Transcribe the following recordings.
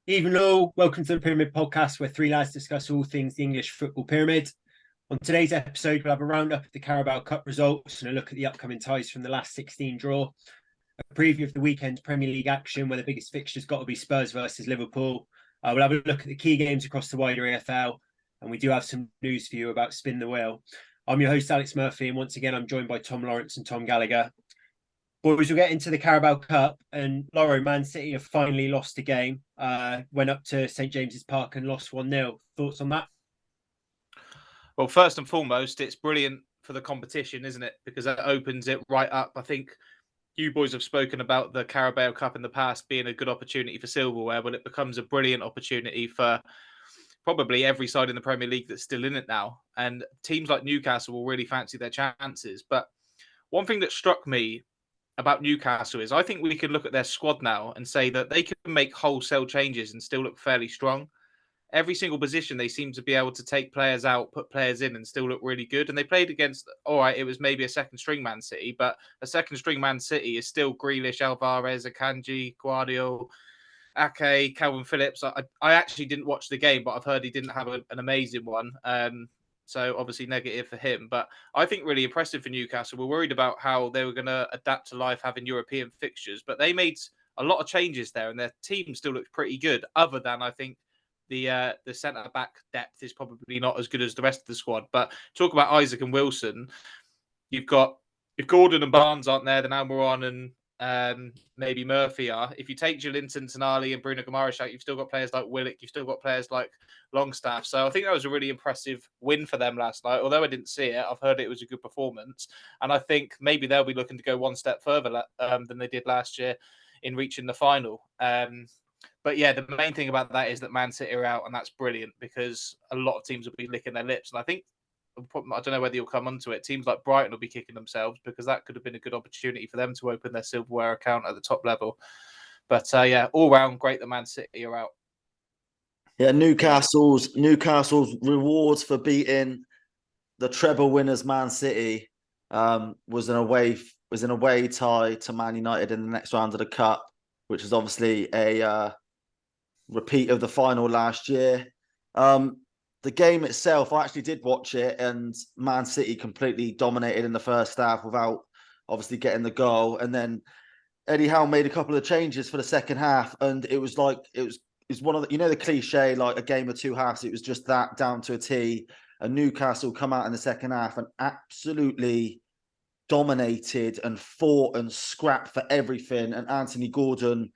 Evening all, welcome to the Pyramid Podcast, where three lads discuss all things the English football pyramid. On today's episode, we'll have a roundup of the Carabao Cup results and a look at the upcoming ties from the last 16 draw, a preview of the weekend's Premier League action, where the biggest fixture's got to be Spurs versus Liverpool. We'll have a look at the key games across the wider EFL, and we do have some news for you about Spin the Wheel. I'm your host, Alex Murphy, and once again, I'm joined by Tom Lawrence and Tom Gallagher. Boys, we'll get into the Carabao Cup, and Lawro, Man City have finally lost a game. Went up to St James's Park and lost 1-0. Thoughts on that? Well, first and foremost, it's brilliant for the competition, isn't it? Because that opens it right up. I think you boys have spoken about the Carabao Cup in the past being a good opportunity for silverware. Well, it becomes a brilliant opportunity for probably every side in the Premier League that's still in it now. And teams like Newcastle will really fancy their chances. But one thing that struck me about Newcastle is I think we can look at their squad now and say that they can make wholesale changes and still look fairly strong. Every single position, they seem to be able to take players out, put players in, and still look really good. And they played against, all right, it was maybe a second string Man City, but a second string Man City is still Grealish, Alvarez, Akanji, Guardiola, Ake, Calvin Phillips. I actually didn't watch the game, but I've heard he didn't have an amazing one. So obviously negative for him. But I think really impressive for Newcastle. We're worried about how they were going to adapt to life having European fixtures, but they made a lot of changes there, and their team still looks pretty good. Other than I think the centre back depth is probably not as good as the rest of the squad. But talk about Isaac and Wilson. You've got if Gordon and Barnes aren't there, then Almiron and maybe Murphy are. If you take Joelinton, Tonali and Bruno Guimaraes out, you've still got players like Willock, you've still got players like Longstaff. So I think that was a really impressive win for them last night. Although I didn't see it, I've heard it was a good performance. And I think maybe they'll be looking to go one step further than they did last year in reaching the final. But yeah, the main thing about that is that Man City are out, and that's brilliant because a lot of teams will be licking their lips. And I think, I don't know whether you'll come onto it, teams like Brighton will be kicking themselves because that could have been a good opportunity for them to open their silverware account at the top level. But yeah, all round, great that Man City are out. Yeah, Newcastle's rewards for beating the treble winners Man City was an away tie to Man United in the next round of the Cup, which is obviously a repeat of the final last year. The game itself, I actually did watch it, and Man City completely dominated in the first half without obviously getting the goal. And then Eddie Howe made a couple of changes for the second half, and it was one of the, the cliche, like a game of two halves. It was just that down to a T. And Newcastle come out in the second half and absolutely dominated and fought and scrapped for everything. And Anthony Gordon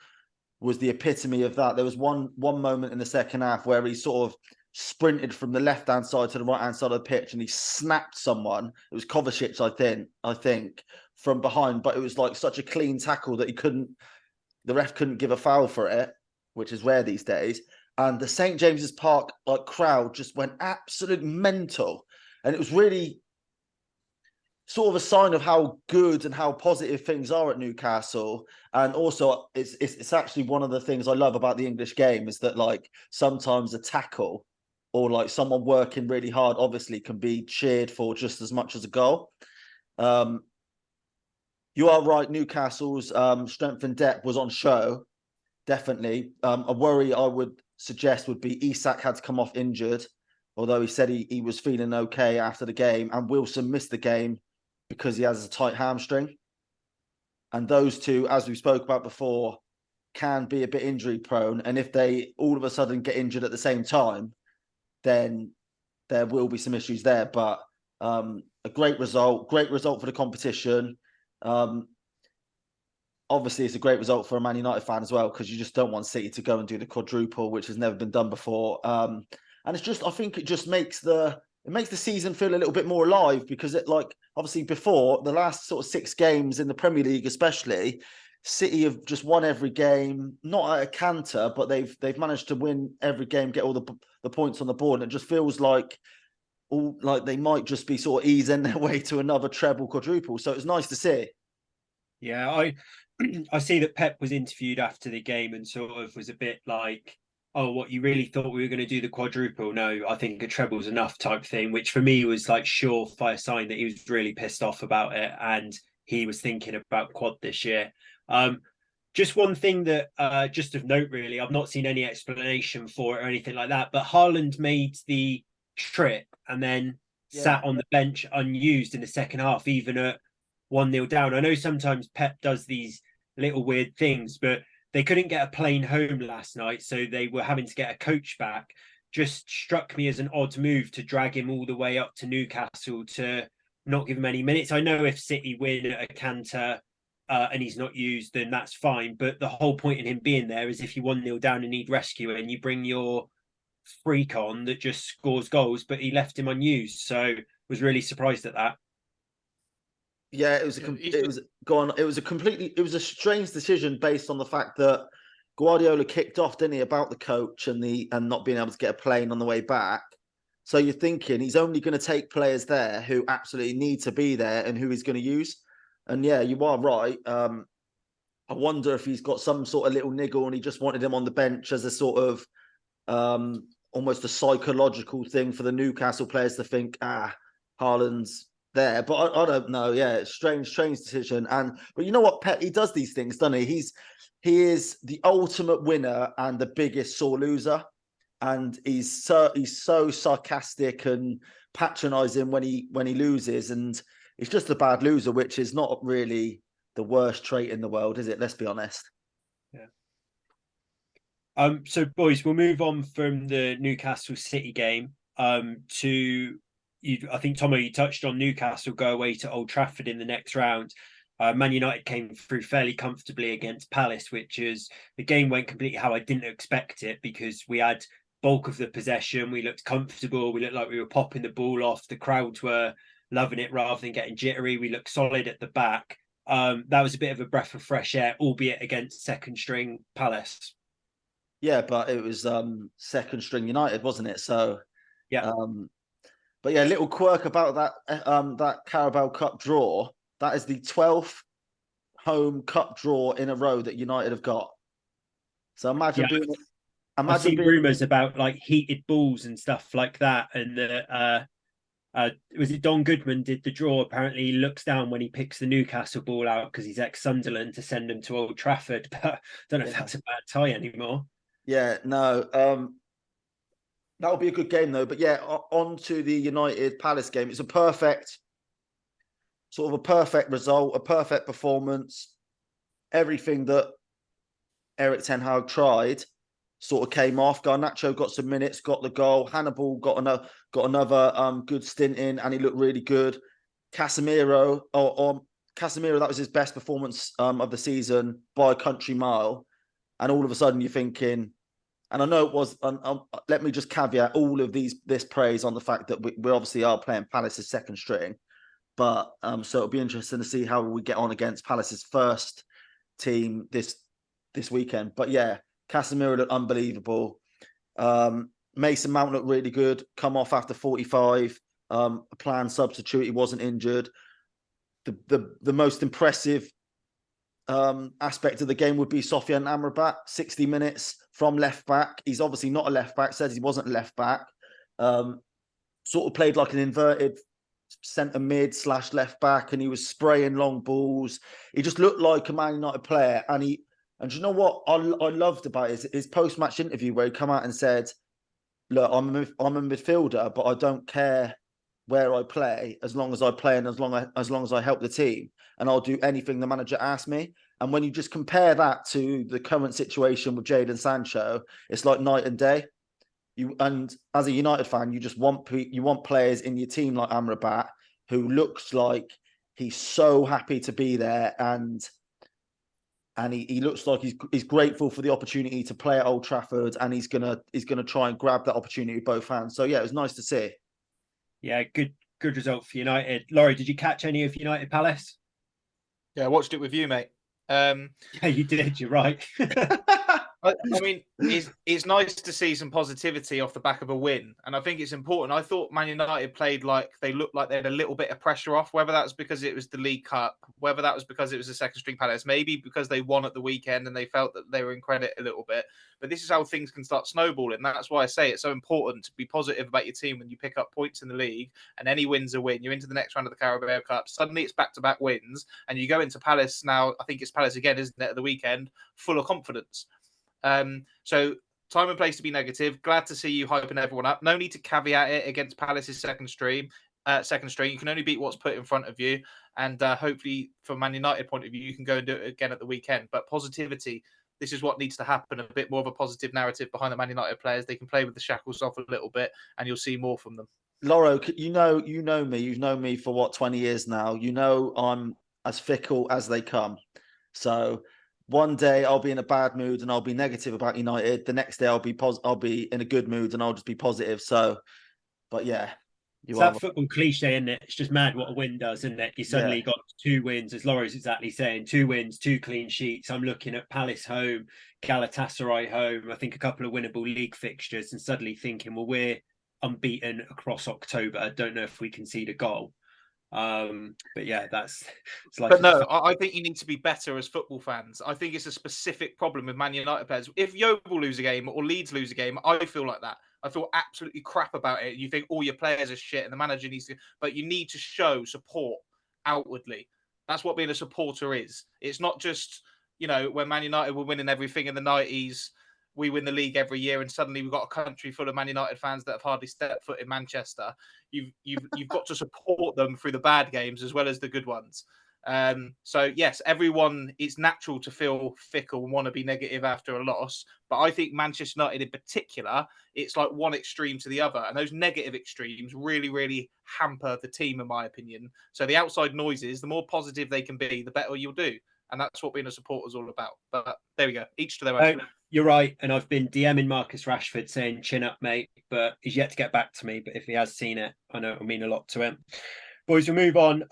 was the epitome of that. There was one moment in the second half where he sort of sprinted from the left-hand side to the right-hand side of the pitch and he snapped someone. It was Kovacic, I think, from behind, but it was like such a clean tackle that the ref couldn't give a foul for it, which is rare these days. And the St. James's Park crowd just went absolutely mental. And it was really sort of a sign of how good and how positive things are at Newcastle. And also it's actually one of the things I love about the English game is that like sometimes a tackle or like someone working really hard obviously can be cheered for just as much as a goal. You are right, Newcastle's strength and depth was on show, definitely. A worry I would suggest would be Isak had to come off injured, although he said he was feeling okay after the game, and Wilson missed the game because he has a tight hamstring. And those two, as we spoke about before, can be a bit injury prone. And if they all of a sudden get injured at the same time, then there will be some issues there. But a great result for the competition. Obviously, it's a great result for a Man United fan as well, because you just don't want City to go and do the quadruple, which has never been done before. And it's just, I think it just makes the season feel a little bit more alive, because it, like, obviously before the last sort of 6 games in the Premier League, especially, City have just won every game, not at a canter, but they've managed to win every game, get all the points on the board. And it just feels like they might just be sort of easing their way to another treble quadruple. So it's nice to see. Yeah, I see that Pep was interviewed after the game and sort of was a bit like, oh, what, you really thought we were going to do the quadruple? No, I think a treble's enough type thing, which for me was like surefire sign that he was really pissed off about it and he was thinking about quad this year. Just one thing that, just of note, really, I've not seen any explanation for it or anything like that, but Haaland made the trip and then sat on the bench unused in the second half, even at 1-0 down. I know sometimes Pep does these little weird things, but they couldn't get a plane home last night, so they were having to get a coach back. Just struck me as an odd move to drag him all the way up to Newcastle to not give him any minutes. I know if City win at a canter and he's not used, then that's fine. But the whole point in him being there is if you 1-0 down and need rescue, and you bring your freak on that just scores goals, but he left him unused. So was really surprised at that. Yeah, it was a strange decision based on the fact that Guardiola kicked off, didn't he, about the coach and not being able to get a plane on the way back. So you're thinking he's only going to take players there who absolutely need to be there and who he's going to use. And yeah, you are right. I wonder if he's got some sort of little niggle and he just wanted him on the bench as a sort of almost a psychological thing for the Newcastle players to think, Haaland's there. But I don't know. Yeah, it's strange decision. But you know what, Pep, he does these things, doesn't he? He is the ultimate winner and the biggest sore loser. And he's so sarcastic and patronizing when he loses. And he's just a bad loser, which is not really the worst trait in the world, is it? Let's be honest. Yeah. So boys, we'll move on from the Newcastle City game to you. I think, Tomo, you touched on Newcastle go away to Old Trafford in the next round. Man United came through fairly comfortably against Palace, which is the game went completely how I didn't expect it, because we had bulk of the possession. We looked comfortable. We looked like we were popping the ball off. The crowds were loving it rather than getting jittery. We looked solid at the back. That was a bit of a breath of fresh air, albeit against second string Palace. Yeah, but it was second string United, wasn't it? So yeah. But yeah, little quirk about that Carabao Cup draw. That is the 12th home cup draw in a row that United have got. So imagine I've seen rumours about like heated balls and stuff like that, and was it Don Goodman did the draw? Apparently, he looks down when he picks the Newcastle ball out because he's ex-Sunderland to send him to Old Trafford. But I don't know if that's a bad tie anymore. Yeah, no. That'll be a good game though. But yeah, on to the United Palace game. It's a perfect result, a perfect performance. Everything that Erik ten Hag tried sort of came off. Garnacho got some minutes, got the goal. Hannibal got another good stint in, and he looked really good. Casemiro, that was his best performance of the season by a country mile. And all of a sudden, you're thinking, and I know it was. Let me just caveat all of this praise on the fact that we obviously are playing Palace's second string, but so it'll be interesting to see how we get on against Palace's first team this weekend. But yeah, Casemiro looked unbelievable. Mason Mount looked really good. Come off after 45. A planned substitute. He wasn't injured. The most impressive aspect of the game would be Sofian Amrabat. 60 minutes from left back. He's obviously not a left back. Says he wasn't a left back. Sort of played like an inverted centre mid / left back, and he was spraying long balls. He just looked like a Man United player, and you know what I loved about his post-match interview where he come out and said, look, I'm a midfielder, but I don't care where I play as long as I play and as long as I help the team, and I'll do anything the manager asks me. And when you just compare that to the current situation with Jadon Sancho, it's like night and day. And as a United fan, you want players in your team like Amrabat, who looks like he's so happy to be there, and he looks like he's grateful for the opportunity to play at Old Trafford, and he's gonna try and grab that opportunity with both hands. So yeah, it was nice to see. Yeah, good result for United. Laurie, did you catch any of United Palace? Yeah, I watched it with you, mate. Yeah, you did. You're right. I mean, it's nice to see some positivity off the back of a win, and I think it's important. I thought Man United played like they looked like they had a little bit of pressure off, whether that's because it was the League Cup, whether that was because it was a second string Palace, maybe because they won at the weekend and they felt that they were in credit a little bit. But this is how things can start snowballing. That's why I say it's so important to be positive about your team when you pick up points in the league, and any win's a win. You're into the next round of the Carabao Cup. Suddenly it's back-to-back wins, and you go into Palace now. I think it's Palace again, isn't it, at the weekend, full of confidence. So time and place to be negative. Glad to see you hyping everyone up. No need to caveat it against Palace's second string. You can only beat what's put in front of you, and hopefully, from Man United point of view, you can go and do it again at the weekend. But positivity. This is what needs to happen. A bit more of a positive narrative behind the Man United players. They can play with the shackles off a little bit, and you'll see more from them. Loro, you know me. You've known me for what, 20 years now. You know I'm as fickle as they come. So one day I'll be in a bad mood and I'll be negative about United. The next day I'll be in a good mood and I'll just be positive. So, but yeah, it's that football cliche, isn't it? It's just mad what a win does, isn't it? You suddenly got 2 wins, as Laura's exactly saying, 2 wins, 2 clean sheets. I'm looking at Palace home, Galatasaray home, I think a couple of winnable league fixtures, and suddenly thinking, well, we're unbeaten across October. I don't know if we concede a goal. But yeah, it's like. But no, I think you need to be better as football fans. I think it's a specific problem with Man United players. If Yeovil lose a game or Leeds lose a game, I feel like that. I feel absolutely crap about it. You think all your players are shit and the manager needs to, but you need to show support outwardly. That's what being a supporter is. It's not just, when Man United were winning everything in the 90s, we win the league every year, and suddenly we've got a country full of Man United fans that have hardly stepped foot in Manchester. You've got to support them through the bad games as well as the good ones. So yes, everyone, it's natural to feel fickle and want to be negative after a loss. But I think Manchester United in particular, it's like one extreme to the other. And those negative extremes really, really hamper the team, in my opinion. So the outside noises, the more positive they can be, the better you'll do. And that's what being a supporter is all about. But there we go. Each to their own. You're right. And I've been DMing Marcus Rashford saying, chin up, mate. But he's yet to get back to me. But if he has seen it, I know it'll mean a lot to him. Boys, we'll move on.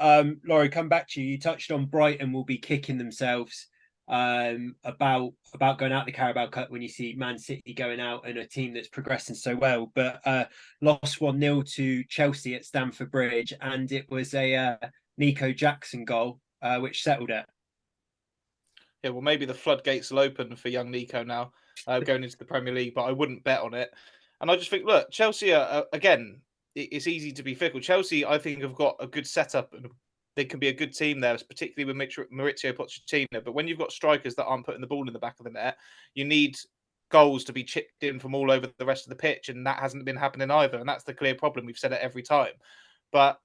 Laurie, come back to you. You touched on Brighton will be kicking themselves about going out the Carabao Cup when you see Man City going out and a team that's progressing so well. But lost 1-0 to Chelsea at Stamford Bridge. And it was a Nico Jackson goal, which settled it. Yeah, well, maybe the floodgates will open for young Nico now going into the Premier League, but I wouldn't bet on it. And I just think, look, Chelsea, again, it's easy to be fickle. Chelsea, I think, have got a good setup and they can be a good team there, particularly with Maurizio Pochettino. But when you've got strikers that aren't putting the ball in the back of the net, you need goals to be chipped in from all over the rest of the pitch, and that hasn't been happening either. And that's the clear problem. We've said it every time. But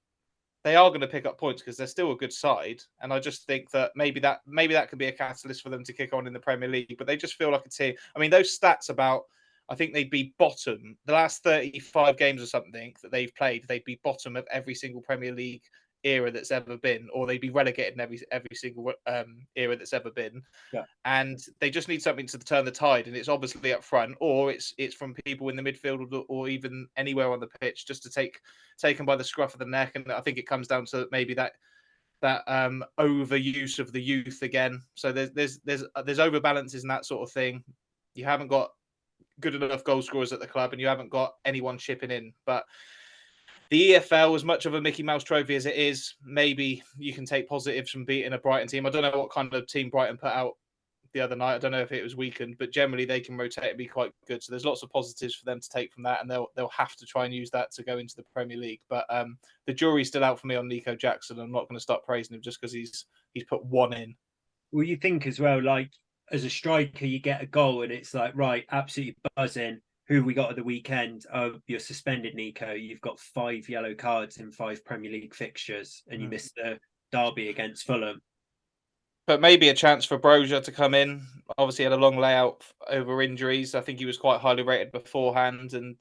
they are going to pick up points because they're still a good side. And I just think that maybe that could be a catalyst for them to kick on in the Premier League. But they just feel like a team. I mean, those stats about, I think they'd be bottom. The last 35 games or something that they've played, they'd be bottom of every single Premier League era that's ever been, or they'd be relegated in every single era that's ever been. Yeah. And they just need something to turn the tide, and it's obviously up front, or it's from people in the midfield or even anywhere on the pitch just to take them by the scruff of the neck. And I think it comes down to maybe that overuse of the youth again. So there's overbalances and that sort of thing. You haven't got good enough goal scorers at the club, and you haven't got anyone chipping in. But the EFL, as much of a Mickey Mouse trophy as it is, maybe you can take positives from beating a Brighton team. I don't know what kind of team Brighton put out the other night. I don't know if it was weakened, but generally they can rotate and be quite good. So there's lots of positives for them to take from that, and they'll have to try and use that to go into the Premier League. But the jury's still out for me on Nico Jackson. I'm not going to start praising him just because he's put one in. Well, you think as well, like as a striker, you get a goal and it's like, right, absolutely buzzing. Who we got at the weekend? You're suspended, Nico. You've got 5 yellow cards in 5 Premier League fixtures, and you missed the derby against Fulham. But maybe a chance for Brozier to come in. Obviously, had a long layout over injuries. I think he was quite highly rated beforehand. And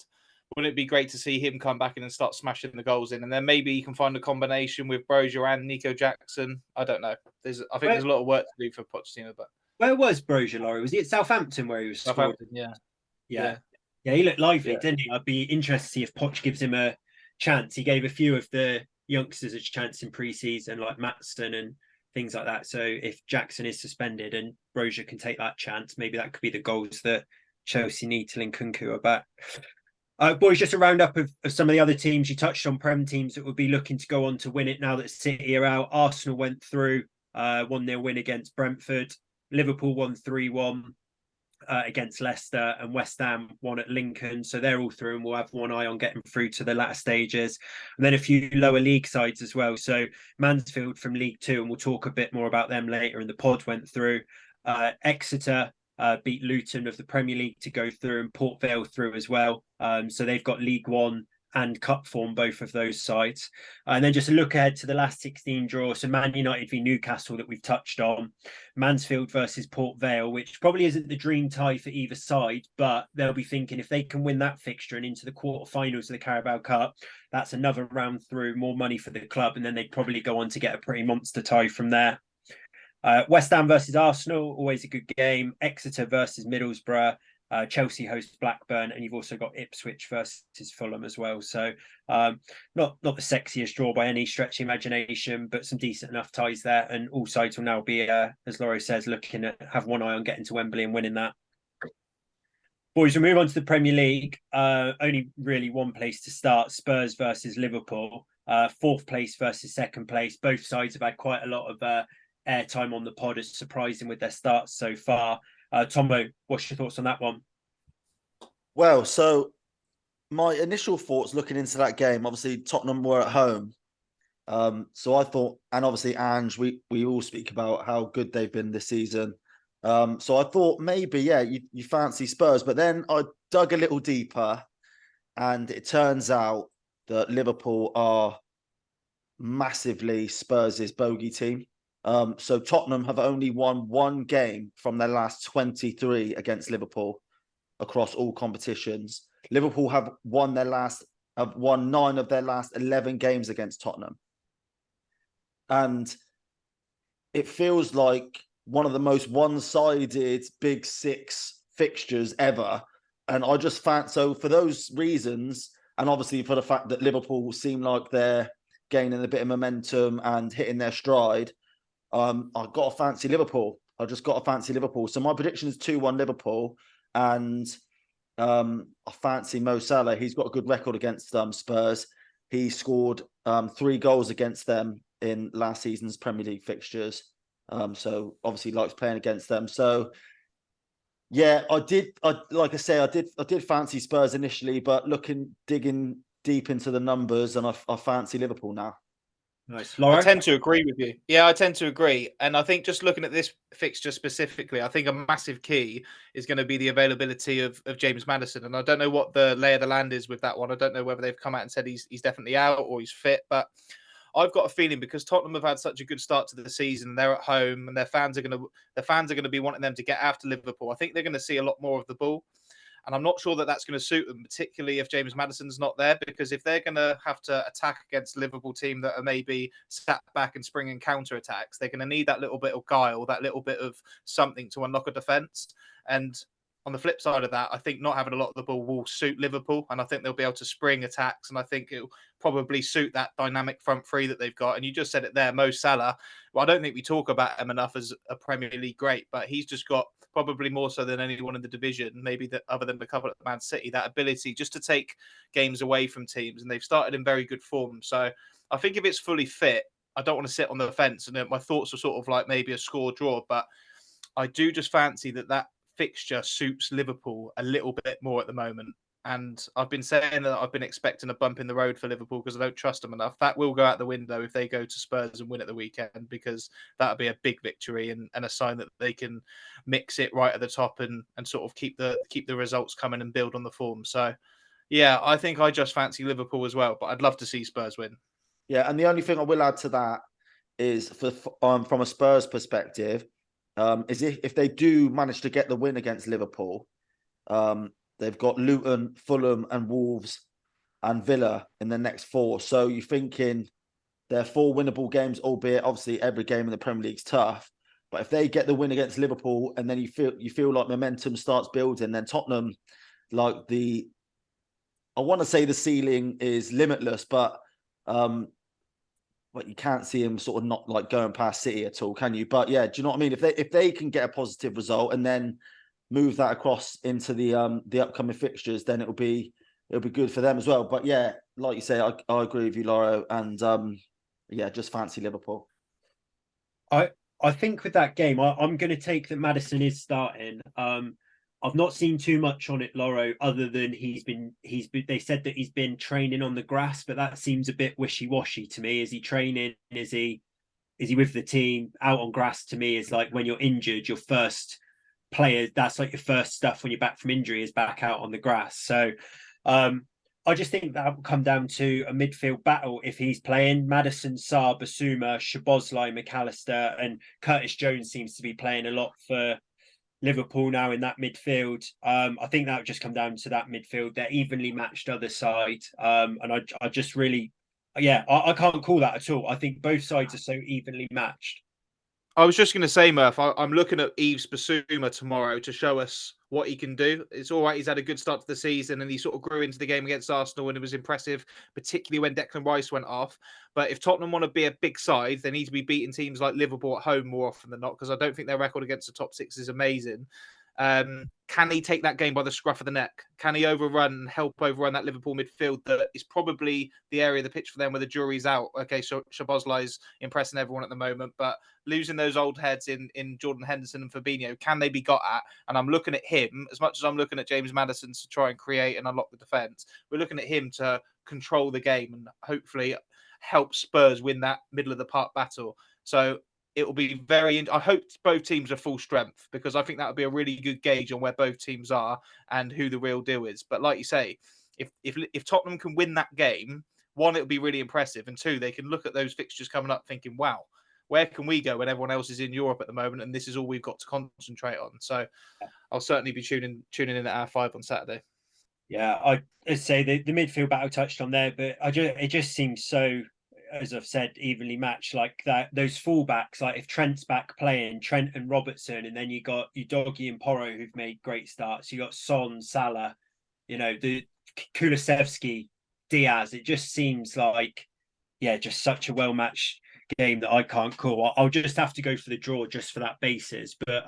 wouldn't it be great to see him come back in and start smashing the goals in? And then maybe you can find a combination with Brozier and Nico Jackson. I don't know. There's a lot of work to do for Pochettino. But where was Brozier, Laurie? Was he at Southampton where he was scored? Yeah. Yeah, he looked lively, didn't he? I'd be interested to see if Poch gives him a chance. He gave a few of the youngsters a chance in pre-season, like Maatson and things like that. So if Jackson is suspended and Brozier can take that chance. Maybe that could be the goals that Chelsea need till Nkunku are back. Boys, just a roundup of some of the other teams. You touched on Prem teams that would be looking to go on to win it now that City are out. Arsenal went through, 1-0 win against Brentford. Liverpool won 3-1 against Leicester, and West Ham won at Lincoln. So they're all through, and we'll have one eye on getting through to the latter stages. And then a few lower league sides as well. So Mansfield from League Two, and we'll talk a bit more about them later in the pod, went through. Exeter beat Luton of the Premier League to go through, and Port Vale through as well. So they've got League One and Cup form, both of those sides. And then just a look ahead to the last 16 draw. So Man United v Newcastle that we've touched on. Mansfield versus Port Vale, which probably isn't the dream tie for either side, but they'll be thinking if they can win that fixture and into the quarterfinals of the Carabao Cup, that's another round through, more money for the club, and then they'd probably go on to get a pretty monster tie from there. West Ham versus Arsenal, always a good game. Exeter versus Middlesbrough. Chelsea hosts Blackburn, and you've also got Ipswich versus Fulham as well. So not the sexiest draw by any stretch of imagination, but some decent enough ties there. And all sides will now be, as Laurie says, looking at have one eye on getting to Wembley and winning that. Boys, we'll move on to the Premier League. Only really one place to start: Spurs versus Liverpool. Fourth place versus second place. Both sides have had quite a lot of airtime on the pod. It's surprising with their starts so far. Tomo, what's your thoughts on that one? Well, so my initial thoughts looking into that game, obviously Tottenham were at home. So I thought, and obviously Ange, we all speak about how good they've been this season. So I thought maybe, you fancy Spurs, but then I dug a little deeper, and it turns out that Liverpool are massively Spurs' bogey team. So Tottenham have only won one game from their last 23 against Liverpool across all competitions. Liverpool have won 9 of their last 11 games against Tottenham. And it feels like one of the most one-sided Big Six fixtures ever. And I just so for those reasons, and obviously for the fact that Liverpool seem like they're gaining a bit of momentum and hitting their stride, I've got to fancy Liverpool. I just got to fancy Liverpool. So my prediction is 2-1 Liverpool. And I fancy Mo Salah. He's got a good record against Spurs. He scored 3 goals against them in last season's Premier League fixtures. So obviously likes playing against them. So yeah, I did fancy Spurs initially, but digging deep into the numbers, and I fancy Liverpool now. Nice. Laura? I tend to agree with you. Yeah, I tend to agree. And I think just looking at this fixture specifically, I think a massive key is going to be the availability of James Maddison. And I don't know what the lay of the land is with that one. I don't know whether they've come out and said he's definitely out or he's fit. But I've got a feeling because Tottenham have had such a good start to the season, they're at home and their fans are going to be wanting them to get after Liverpool. I think they're going to see a lot more of the ball. And I'm not sure that that's going to suit them, particularly if James Maddison's not there, because if they're going to have to attack against a Liverpool team that are maybe sat back and springing counter-attacks, they're going to need that little bit of guile, that little bit of something to unlock a defence. And on the flip side of that, I think not having a lot of the ball will suit Liverpool, and I think they'll be able to spring attacks, and I think it'll probably suit that dynamic front three that they've got. And you just said it there, Mo Salah. Well, I don't think we talk about him enough as a Premier League great, but he's just got probably more so than anyone in the division, maybe other than a couple at Man City, that ability just to take games away from teams, and they've started in very good form. So I think if it's fully fit, I don't want to sit on the fence, and my thoughts are sort of like maybe a score draw, but I do just fancy that fixture suits Liverpool a little bit more at the moment. And I've been saying that I've been expecting a bump in the road for Liverpool because I don't trust them enough. That will go out the window if they go to Spurs and win at the weekend, because that'll be a big victory and a sign that they can mix it right at the top and sort of keep the results coming and build on the form. So, yeah, I think I just fancy Liverpool as well, but I'd love to see Spurs win. Yeah, and the only thing I will add to that is from a Spurs perspective, is if they do manage to get the win against Liverpool, they've got Luton, Fulham and Wolves and Villa in the next 4. So you're thinking they're 4 winnable games, albeit obviously every game in the Premier League's tough. But if they get the win against Liverpool and then you feel like momentum starts building, then Tottenham, I want to say the ceiling is limitless, but you can't see him sort of not like going past City at all, can you? But yeah, do you know what I mean? If they can get a positive result and then move that across into the upcoming fixtures, then it'll be good for them as well. But yeah, like you say, I agree with you, Lauro, and yeah, just fancy Liverpool. I think with that game, I'm going to take that Maddison is starting. I've not seen too much on it, Lauro, other than he's been. They said that he's been training on the grass, but that seems a bit wishy-washy to me. Is he training? Is he with the team? Out on grass to me is like when you're injured, your first player. That's like your first stuff when you're back from injury is back out on the grass. So, I just think that will come down to a midfield battle if he's playing. Maddison, Sarr, Basuma, Szoboszlai, McAllister, and Curtis Jones seems to be playing a lot for Liverpool now in that midfield. I think that would just come down to that midfield. They're evenly matched other side. And I just really, yeah, I can't call that at all. I think both sides are so evenly matched. I was just going to say, Murph, I'm looking at Yves Bissouma tomorrow to show us what he can do. It's all right. He's had a good start to the season and he sort of grew into the game against Arsenal and it was impressive, particularly when Declan Rice went off. But if Tottenham want to be a big side, they need to be beating teams like Liverpool at home more often than not, because I don't think their record against the top six is amazing. Can he take that game by the scruff of the neck? Can he help overrun that Liverpool midfield that is probably the area of the pitch for them where the jury's out? Okay, so Szoboszlai's impressing everyone at the moment, but losing those old heads in Jordan Henderson and Fabinho, can they be got at? And I'm looking at him, as much as I'm looking at James Maddison to try and create and unlock the defence, we're looking at him to control the game and hopefully help Spurs win that middle of the park battle. So it will be I hope both teams are full strength, because I think that would be a really good gauge on where both teams are and who the real deal is. But like you say, if Tottenham can win that game, one, it'll be really impressive, and two, they can look at those fixtures coming up thinking, wow, where can we go when everyone else is in Europe at the moment and this is all we've got to concentrate on? So I'll certainly be tuning in at R5 on Saturday. Yeah, I'd say the midfield battle touched on there, but it just seems so, as I've said, evenly matched. Like that, those fullbacks, like if Trent's back playing, Trent and Robertson, and then you got Udogie and Porro who've made great starts. You got Son, Salah, the Kulusevski, Diaz. It just seems like, yeah, just such a well matched game that I can't call. I'll just have to go for the draw just for that basis. But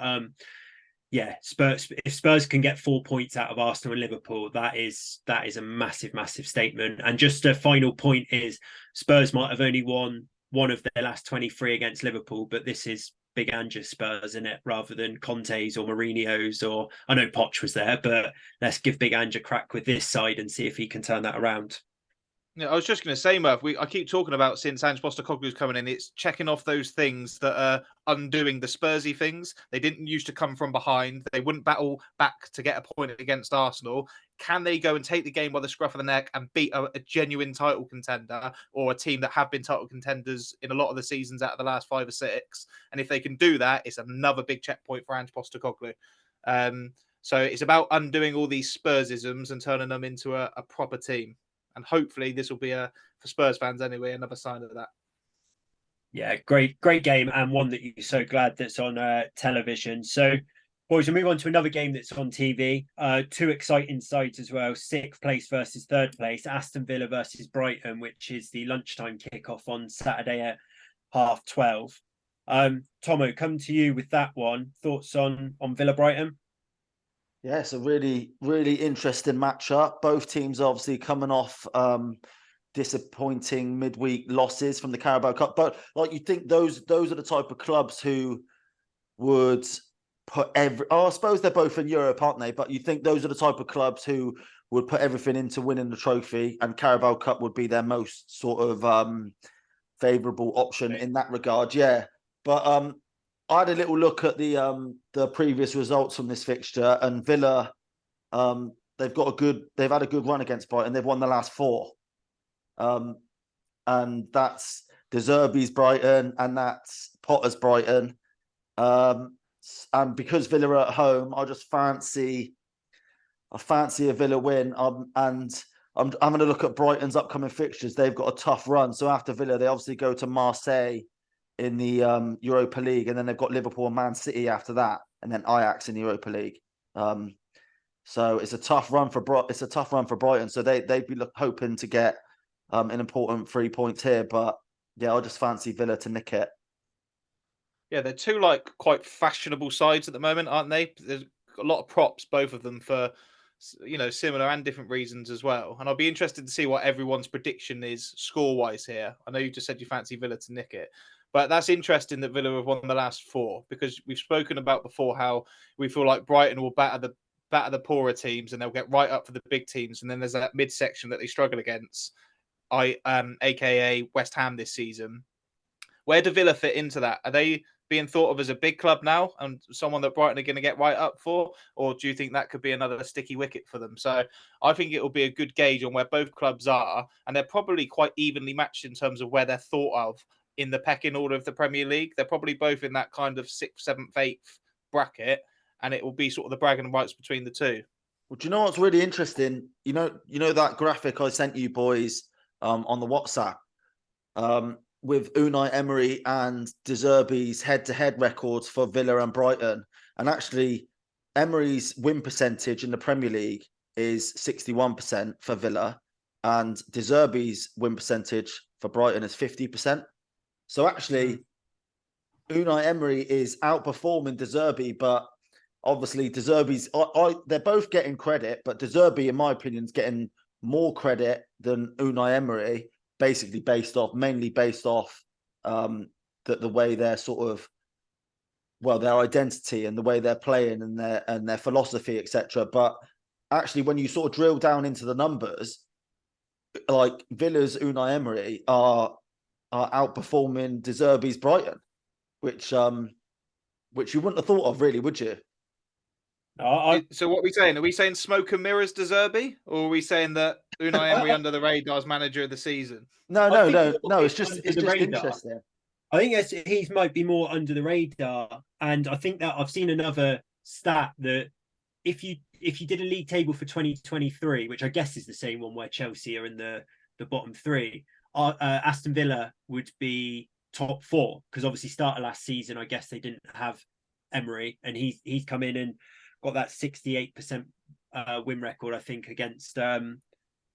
yeah, if Spurs can get 4 points out of Arsenal and Liverpool, that is a massive, massive statement. And just a final point is Spurs might have only won one of their last 23 against Liverpool, but this is Big Ange's Spurs, in it, rather than Conte's or Mourinho's, or I know Poch was there, but let's give Big Ange a crack with this side and see if he can turn that around. Yeah, I was just going to say, Murph, I keep talking about since Ange Postecoglou's coming in, it's checking off those things that are undoing the Spursy things. They didn't used to come from behind. They wouldn't battle back to get a point against Arsenal. Can they go and take the game by the scruff of the neck and beat a genuine title contender, or a team that have been title contenders in a lot of the seasons out of the last 5 or 6? And if they can do that, it's another big checkpoint for Ange Postecoglou. So it's about undoing all these Spursisms and turning them into a proper team. And hopefully this will be, for Spurs fans anyway, another sign of that. Yeah, great game, and one that you're so glad that's on television. So, boys, we'll move on to another game that's on TV. 2 exciting sides as well. 6th place versus 3rd place. Aston Villa versus Brighton, which is the lunchtime kickoff on Saturday at 12:30. Tomo, come to you with that one. Thoughts on Villa Brighton? Yeah, it's a really, really interesting matchup. Both teams obviously coming off disappointing midweek losses from the Carabao Cup. But like, you think those are the type of clubs who would put I suppose they're both in Europe, aren't they? But you think those are the type of clubs who would put everything into winning the trophy, and Carabao Cup would be their most sort of favourable option in that regard. Yeah. But I had a little look at the previous results from this fixture, and Villa, they've had a good run against Brighton. They've won the last 4. And that's De Zerbi's Brighton and that's Potter's Brighton. And because Villa are at home, I fancy a Villa win. And I'm going to look at Brighton's upcoming fixtures. They've got a tough run. So after Villa, they obviously go to Marseille in the Europa League, and then they've got Liverpool and Man City after that, and then Ajax in the Europa League. So it's a tough run for Brighton. So they'd be hoping to get an important 3 points here. But Yeah, I just fancy Villa to nick it. Yeah, they're two like quite fashionable sides at the moment, aren't they? There's a lot of props, both of them for similar and different reasons as well. And I'll be interested to see what everyone's prediction is score wise here. I know you just said you fancy Villa to nick it, but that's interesting that Villa have won the last four, because we've spoken about before how we feel like Brighton will batter the poorer teams and they'll get right up for the big teams, and then there's that midsection that they struggle against. AKA West Ham this season. Where do Villa fit into that? Are they being thought of as a big club now and someone that Brighton are going to get right up for? Or do you think that could be another sticky wicket for them? So I think it will be a good gauge on where both clubs are. And they're probably quite evenly matched in terms of where they're thought of in the pecking order of the Premier League. They're probably both in that kind of 6th, 7th, 8th bracket. And it will be sort of the bragging rights between the two. Well, do you know what's really interesting? You know that graphic I sent you boys on the WhatsApp with Unai Emery and De Zerbi's head-to-head records for Villa and Brighton. And actually, Emery's win percentage in the Premier League is 61% for Villa, and De Zerbi's win percentage for Brighton is 50%. So actually, Unai Emery is outperforming De Zerbi, but obviously De Zerbi's they're both getting credit, but De Zerbi, in my opinion, is getting more credit than Unai Emery, basically mainly based off the way they're sort of, well, their identity and the way they're playing and their philosophy, etc. But actually, when you sort of drill down into the numbers, like Villa's Unai Emery are outperforming De Zerbi's Brighton, which you wouldn't have thought of, really, would you? So what are we saying? Are we saying smoke and mirrors De Zerbi? Or are we saying that Unai Emery under the radar is manager of the season? No. It's just interesting. I think he might be more under the radar, and I think that I've seen another stat that if you did a league table for 2023, which I guess is the same one where Chelsea are in the bottom three, Aston Villa would be top 4, because obviously started last season, I guess they didn't have Emery, and he's come in and got that 68% win record, I think, against De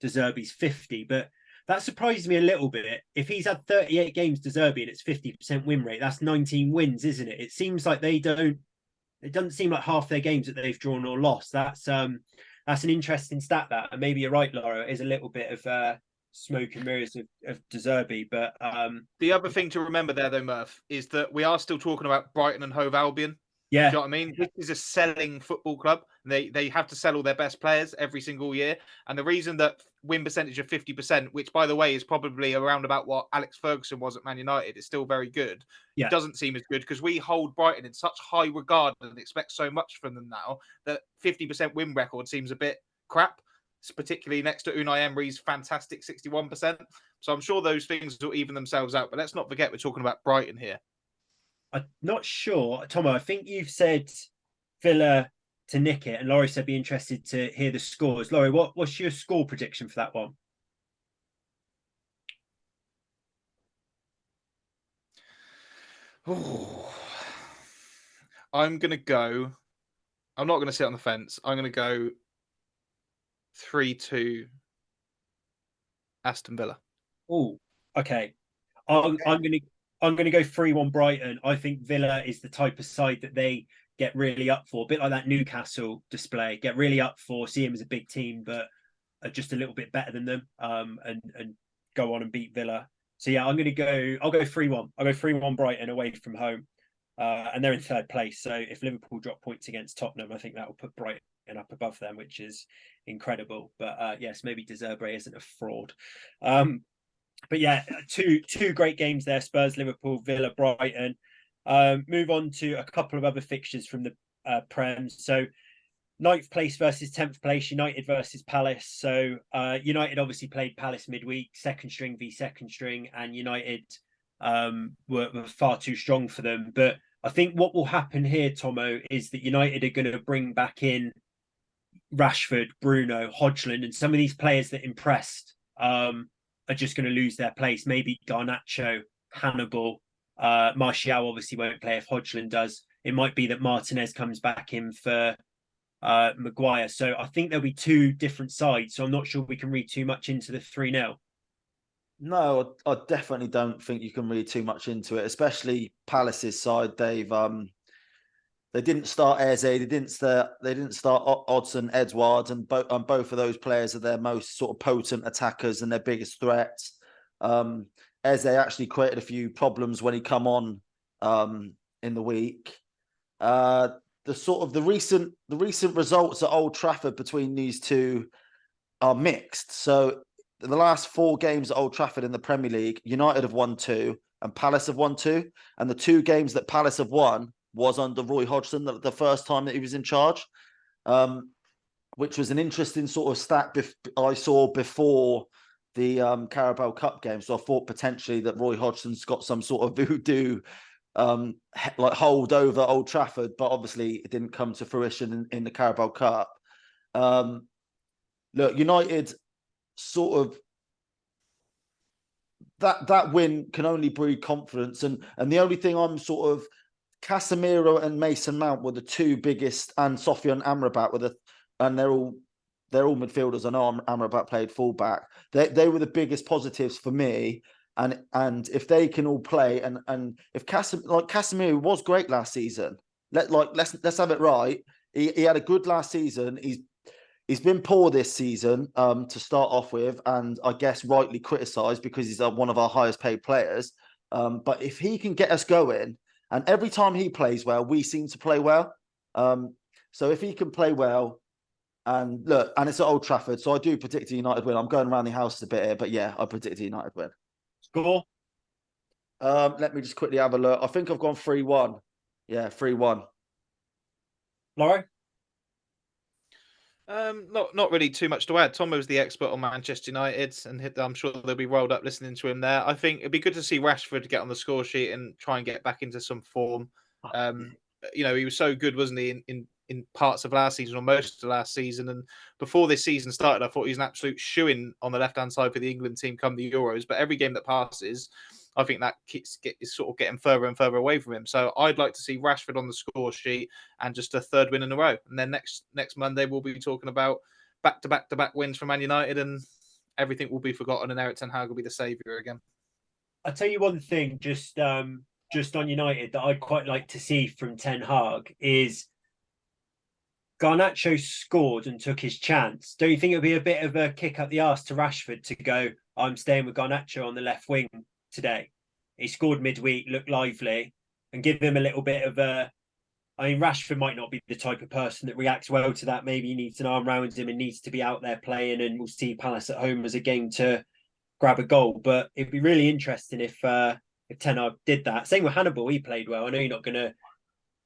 Zerbi's 50. But that surprises me a little bit. If he's had 38 games, De Zerbi, and it's 50% win rate, that's 19 wins, isn't it? It seems like it doesn't seem like half their games that they've drawn or lost. That's an interesting stat, that. And maybe you're right, Laura, it is a little bit of smoke and mirrors of De Zerbi. But the other thing to remember there, though, Murph, is that we are still talking about Brighton and Hove Albion. Yeah. Do you know what I mean? This is a selling football club. They have to sell all their best players every single year. And the reason that win percentage of 50%, which, by the way, is probably around about what Alex Ferguson was at Man United, is still very good. Yeah. It doesn't seem as good because we hold Brighton in such high regard and expect so much from them now that 50% win record seems a bit crap, particularly next to Unai Emery's fantastic 61%. So I'm sure those things will even themselves out. But let's not forget we're talking about Brighton here. I'm not sure, Tomo. I think you've said Villa to nick it, and Laurie said be interested to hear the scores. Laurie, what's your score prediction for that one? I'm going to go. I'm not going to sit on the fence. I'm going to go 3-2 Aston Villa. Oh, okay. I'm going to go 3-1 Brighton. I think Villa is the type of side that they get really up for, a bit like that Newcastle display. Get really up for, see him as a big team, but are just a little bit better than them, and go on and beat Villa. So yeah, I'll go 3-1. I'll go 3-1 Brighton away from home, and they're in 3rd place. So if Liverpool drop points against Tottenham, I think that will put Brighton up above them, which is incredible. But yes, maybe De Zerbi isn't a fraud. But yeah, two great games there: Spurs, Liverpool, Villa, Brighton. Move on to a couple of other fixtures from the Prem. So 9th place versus 10th place, United versus Palace. So United obviously played Palace midweek, second string v second string, and United were far too strong for them. But I think what will happen here, Tomo, is that United are going to bring back in Rashford, Bruno, Hodgson, and some of these players that impressed are just going to lose their place. Maybe Garnacho, Hannibal, Martial obviously won't play if Hodgson does. It might be that Martinez comes back in for Maguire. So I think there'll be two different sides. So I'm not sure we can read too much into the 3-0. No, I definitely don't think you can read too much into it, especially Palace's side. They didn't start Eze, they didn't start Odson, Edouard, and both of those players are their most sort of potent attackers and their biggest threats. Eze actually created a few problems when he come on in the week. The recent results at Old Trafford between these two are mixed. So the last 4 games at Old Trafford in the Premier League, United have won 2 and Palace have won 2. And the 2 games that Palace have won was under Roy Hodgson, the first time that he was in charge, which was an interesting sort of stat I saw before the Carabao Cup game. So I thought potentially that Roy Hodgson's got some sort of voodoo like hold over Old Trafford, but obviously it didn't come to fruition in the Carabao Cup. Look, United sort of that win can only breed confidence, and the only thing I'm sort of Casemiro and Mason Mount were the 2 biggest, and Sofian Amrabat and they're all midfielders. I know Amrabat played fullback. They were the biggest positives for me. And if they can all play, and if Casemiro was great last season, let's have it right. He had a good last season. He's been poor this season to start off with, and I guess rightly criticised because he's one of our highest paid players. But if he can get us going, and every time he plays well, we seem to play well. So if he can play well, and look, and it's at Old Trafford, so I do predict a United win. I'm going around the house a bit here, but yeah, I predict a United win. Score? Let me just quickly have a look. I think I've gone 3-1. Yeah, 3-1. Laurie? Not really too much to add. Tomo was the expert on Manchester United, and I'm sure they'll be rolled up listening to him there. I think it'd be good to see Rashford get on the score sheet and try and get back into some form. He was so good, wasn't he, in parts of last season or most of last season. And before this season started, I thought he was an absolute shoo-in on the left-hand side for the England team come the Euros. But every game that passes, I think that is sort of getting further and further away from him. So I'd like to see Rashford on the score sheet and just a 3rd win in a row. And then next Monday, we'll be talking about back-to-back wins for Man United, and everything will be forgotten, and Erik ten Hag will be the saviour again. I'll tell you one thing, just on United, that I'd quite like to see from Ten Hag is Garnacho scored and took his chance. Don't you think it would be a bit of a kick up the arse to Rashford to go, I'm staying with Garnacho on the left wing today? He scored midweek, looked lively, and give him a little bit of a... I mean, Rashford might not be the type of person that reacts well to that. Maybe he needs an arm around him and needs to be out there playing, and we'll see Palace at home as a game to grab a goal. But it'd be really interesting if Ten Hag did that. Same with Hannibal, he played well. I know you're not going to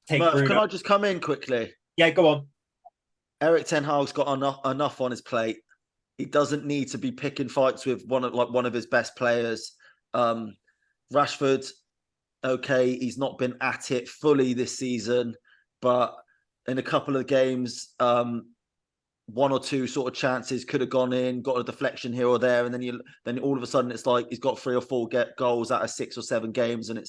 take Murph, Bruno. can I just come in quickly? Yeah, go on. Erik ten Hag's got enough on his plate. He doesn't need to be picking fights with one of his best players. Rashford, okay, he's not been at it fully this season, but in a couple of games, 1 or 2 sort of chances could have gone in, got a deflection here or there, and then all of a sudden it's like he's got 3 or 4 goals out of 6 or 7 games, and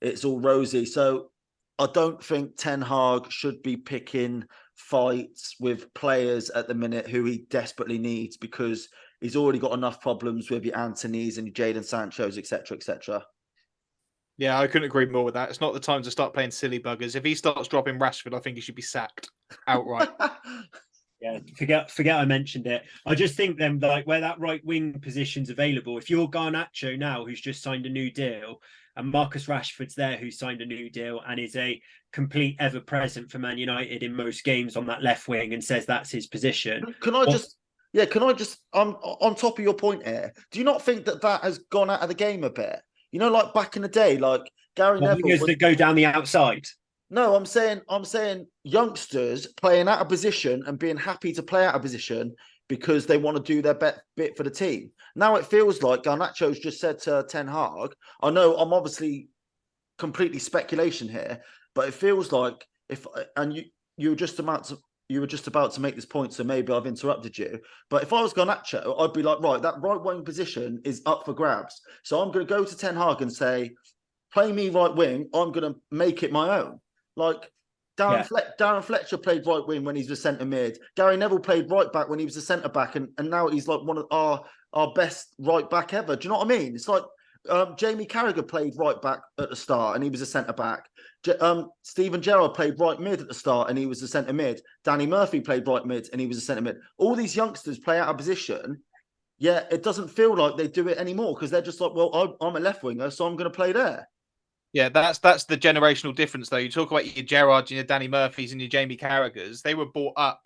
it's all rosy. So I don't think Ten Hag should be picking fights with players at the minute who he desperately needs, because he's already got enough problems with your Antonys and your Jadon Sanchos, etc., etc. Yeah, I couldn't agree more with that. It's not the time to start playing silly buggers. If he starts dropping Rashford, I think he should be sacked outright. Yeah, forget I mentioned it. I just think then, like, where that right wing position's available, if you're Garnacho now, who's just signed a new deal, and Marcus Rashford's there, who's signed a new deal and is a complete ever present for Man United in most games on that left wing, and says that's his position. Can I just on top of your point here, do you not think that has gone out of the game a bit? You know, like back in the day, like Gary Neville that go down the outside. No, I'm saying youngsters playing out of position and being happy to play out of position because they want to do their bit for the team. Now it feels like Garnacho's just said to Ten Hag, I know I'm obviously completely speculation here, but it feels like you were just about to make this point, so maybe I've interrupted you. But if I was Garnacho, I'd be like, right, that right wing position is up for grabs. So I'm going to go to Ten Hag and say, play me right wing. I'm going to make it my own. Like Darren Fletcher played right wing when he was a centre mid. Gary Neville played right back when he was a centre back, and now he's like one of our our best right back ever. Do you know what I mean? It's like Jamie Carragher played right back at the start and he was a centre back. Steven Gerrard played right mid at the start and he was a centre mid. Danny Murphy played right mid and he was a centre mid. All these youngsters play out of position. Yeah, it doesn't feel like they do it anymore because they're just like, well, I'm a left winger, so I'm going to play there. Yeah, that's the generational difference, though. You talk about your Gerrard, your Danny Murphys, and your Jamie Carragers. They were brought up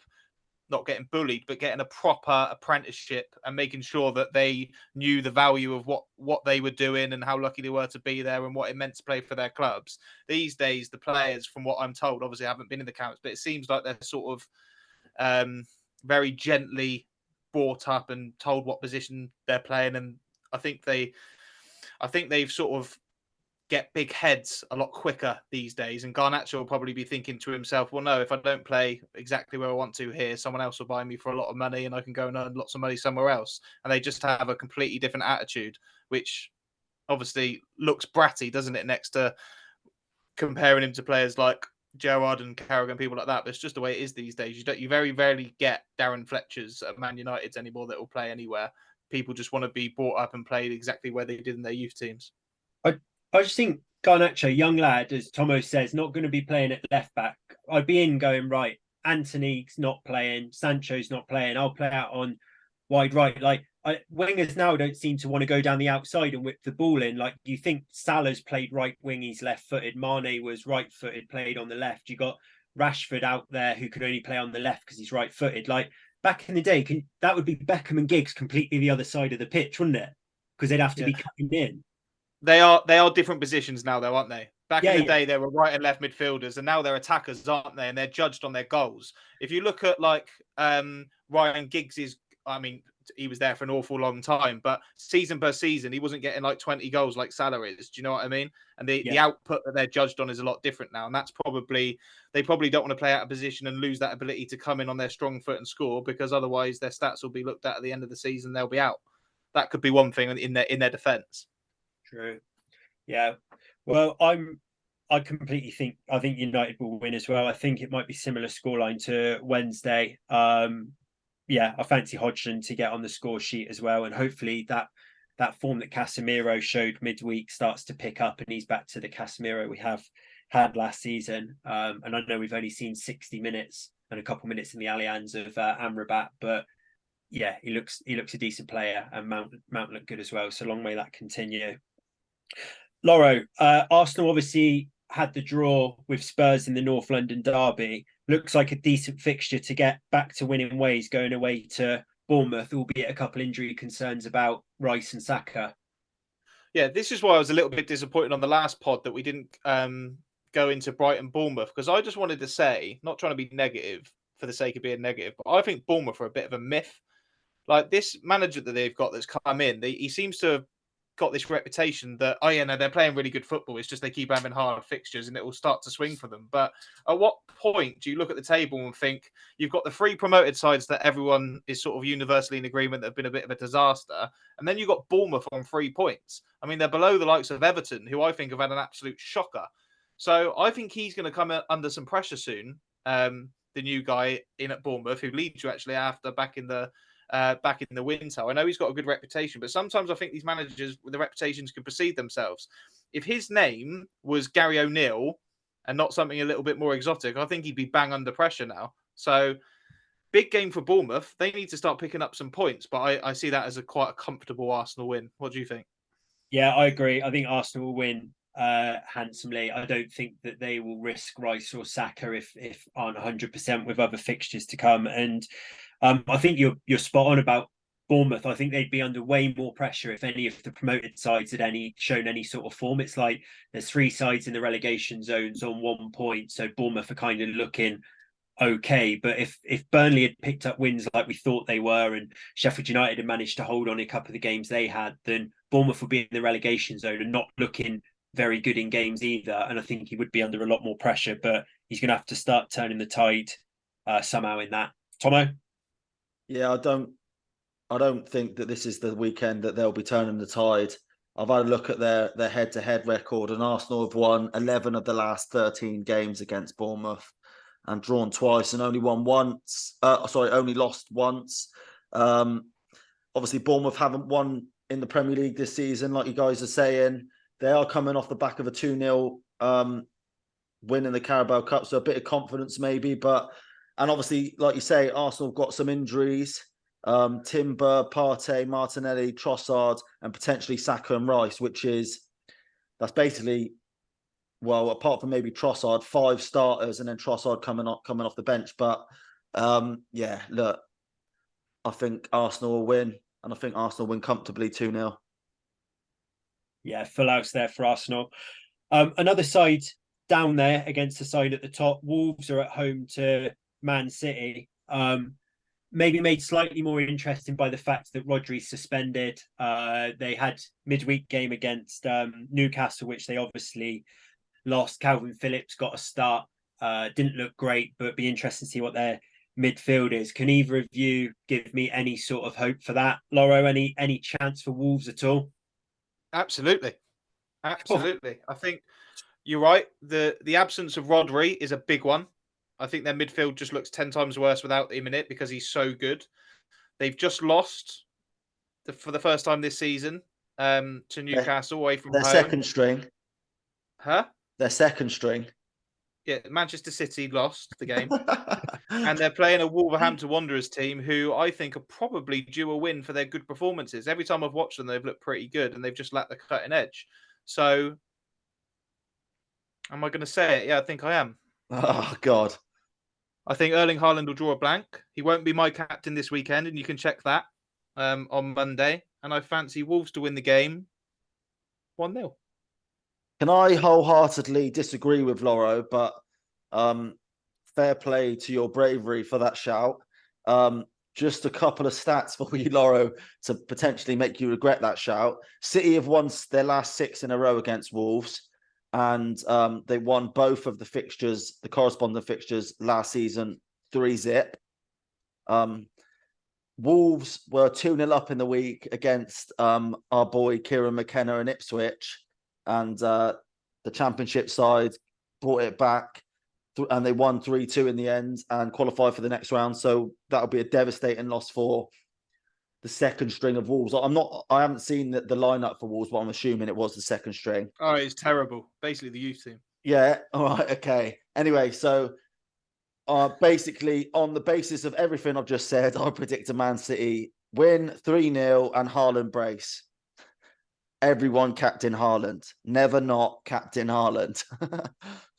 not getting bullied, but getting a proper apprenticeship and making sure that they knew the value of what they were doing and how lucky they were to be there and what it meant to play for their clubs. These days, the players, from what I'm told, obviously I haven't been in the camps, but it seems like they're sort of very gently brought up and told what position they're playing. And I think they've sort of get big heads a lot quicker these days. And Garnacho will probably be thinking to himself, well, no, if I don't play exactly where I want to here, someone else will buy me for a lot of money and I can go and earn lots of money somewhere else. And they just have a completely different attitude, which obviously looks bratty, doesn't it, next to comparing him to players like Gerrard and Carragher and people like that. But it's just the way it is these days. You very rarely get Darren Fletchers at Man United anymore that will play anywhere. People just want to be brought up and played exactly where they did in their youth teams. I just think Garnacho, young lad, as Tomo says, not going to be playing at left back. I'd be in going, right, Anthony's not playing, Sancho's not playing, I'll play out on wide right. Like, wingers now don't seem to want to go down the outside and whip the ball in. Like, you think Salah's played right wing, he's left-footed. Mane was right-footed, played on the left. You got Rashford out there who could only play on the left because he's right-footed. Like, back in the day, that would be Beckham and Giggs completely the other side of the pitch, wouldn't it? Because they'd have to be cutting in. They are different positions now, though, aren't they? Back in the day, they were right and left midfielders, and now they're attackers, aren't they? And they're judged on their goals. If you look at like Ryan Giggs's, I mean, he was there for an awful long time, but season per season, he wasn't getting like 20 goals like Salah is. Do you know what I mean? And the output that they're judged on is a lot different now, and that's they probably don't want to play out of position and lose that ability to come in on their strong foot and score, because otherwise their stats will be looked at the end of the season. They'll be out. That could be one thing in their defence. True. Yeah. Well, I completely think United will win as well. I think it might be similar scoreline to Wednesday. I fancy Hodgson to get on the score sheet as well, and hopefully that form that Casemiro showed midweek starts to pick up, and he's back to the Casemiro we have had last season. And I know we've only seen 60 minutes and a couple minutes in the Allianz of Amrabat, but yeah, he looks a decent player, and Mount looked good as well. So long may that continue. Loro, Arsenal obviously had the draw with Spurs in the North London derby. Looks like a decent fixture to get back to winning ways, going away to Bournemouth, albeit a couple injury concerns about Rice and Saka. Yeah, this is why I was a little bit disappointed on the last pod that we didn't go into Brighton Bournemouth, because I just wanted to say, not trying to be negative for the sake of being negative, but I think Bournemouth are a bit of a myth. Like, this manager that they've got that's come in, he seems to have got this reputation that, they're playing really good football. It's just they keep having hard fixtures and it will start to swing for them. But at what point do you look at the table and think you've got the 3 promoted sides that everyone is sort of universally in agreement that have been a bit of a disaster, and then you've got Bournemouth on 3 points? I mean, they're below the likes of Everton, who I think have had an absolute shocker. So I think he's going to come under some pressure soon. The new guy in at Bournemouth, who leads you actually after back in the winter. I know he's got a good reputation, but sometimes I think these managers with the reputations can precede themselves. If his name was Gary O'Neill and not something a little bit more exotic, I think he'd be bang under pressure now. So big game for Bournemouth. They need to start picking up some points, but I see that as quite a comfortable Arsenal win. What do you think? Yeah, I agree. I think Arsenal will win handsomely. I don't think that they will risk Rice or Saka if aren't 100% with other fixtures to come. And I think you're spot on about Bournemouth. I think they'd be under way more pressure if any of the promoted sides had shown any sort of form. It's like there's 3 sides in the relegation zones on 1 point, so Bournemouth are kind of looking okay. But if Burnley had picked up wins like we thought they were, and Sheffield United had managed to hold on a couple of the games they had, then Bournemouth would be in the relegation zone and not looking very good in games either. And I think he would be under a lot more pressure, but he's going to have to start turning the tide somehow in that. Tomo? Yeah, I don't think that this is the weekend that they'll be turning the tide. I've had a look at their head-to-head record, and Arsenal have won 11 of the last 13 games against Bournemouth and drawn twice and only lost once. Obviously, Bournemouth haven't won in the Premier League this season, like you guys are saying. They are coming off the back of a 2-0 win in the Carabao Cup, so a bit of confidence maybe. And obviously, like you say, Arsenal have got some injuries. Timber, Partey, Martinelli, Trossard, and potentially Saka and Rice, that's basically, well, apart from maybe Trossard, 5 starters and then Trossard coming off the bench. But yeah, look, I think Arsenal will win, and I think Arsenal win comfortably 2-0. Yeah, full house there for Arsenal. Another side down there against the side at the top. Wolves are at home to Man City. Maybe made slightly more interesting by the fact that Rodri's suspended. They had midweek game against Newcastle, which they obviously lost. Calvin Phillips got a start. Didn't look great, but be interesting to see what their midfield is. Can either of you give me any sort of hope for that? Loro, any chance for Wolves at all? Absolutely. I think you're right. The absence of Rodri is a big one. I think their midfield just looks 10 times worse without him in it because he's so good. They've just lost for the first time this season to Newcastle away from their home. Second string. Huh? Their second string. Yeah, Manchester City lost the game. And they're playing a Wolverhampton Wanderers team who I think are probably due a win for their good performances. Every time I've watched them, they've looked pretty good and they've just lacked the cutting edge. So, am I going to say it? Yeah, I think I am. Oh, God. I think Erling Haaland will draw a blank. He won't be my captain this weekend, and you can check that on Monday. And I fancy Wolves to win the game 1-0. Can I wholeheartedly disagree with Loro, but fair play to your bravery for that shout. Just a couple of stats for you, Loro, to potentially make you regret that shout. City have won their last 6 in a row against Wolves, and they won both of the fixtures, the corresponding fixtures last season, 3-0. Wolves were 2-0 up in the week against our boy Kieran McKenna and Ipswich, and the Championship side brought it back, and they won 3-2 in the end and qualified for the next round. So that'll be a devastating loss for the second string of Wolves. I haven't seen the lineup for Wolves, but I'm assuming it was the second string. Oh, it's terrible. Basically, the youth team. Yeah. All right. Okay. Anyway, so basically, on the basis of everything I've just said, I predict a Man City win 3-0 and Haaland brace. Everyone Captain Haaland. Never not Captain Haaland.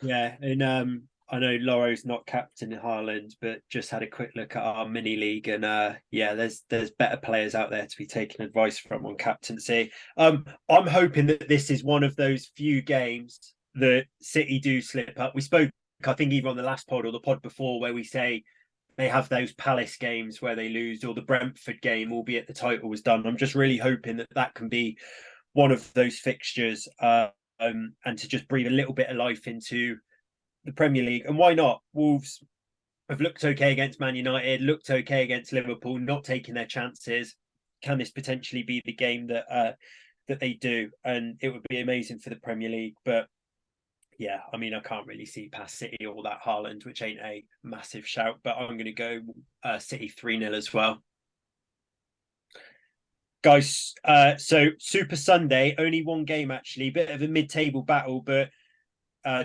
Yeah, and I know Loro's not captain Haaland, but just had a quick look at our mini league, and yeah, there's better players out there to be taking advice from on captaincy. I'm hoping that this is one of those few games that City do slip up. We spoke, I think, either on the last pod or the pod before, where we say they have those Palace games where they lose, or the Brentford game, albeit the title was done. I'm just really hoping that can be one of those fixtures, and to just breathe a little bit of life into the Premier League. And why not? Wolves have looked okay against Man United, looked okay against Liverpool, not taking their chances. Can this potentially be the game that they do? And it would be amazing for the Premier League. But yeah, I mean, I can't really see past City or that Haaland, which ain't a massive shout. But I'm going to go City 3-0 as well. Guys, so Super Sunday, only one game actually, bit of a mid-table battle, but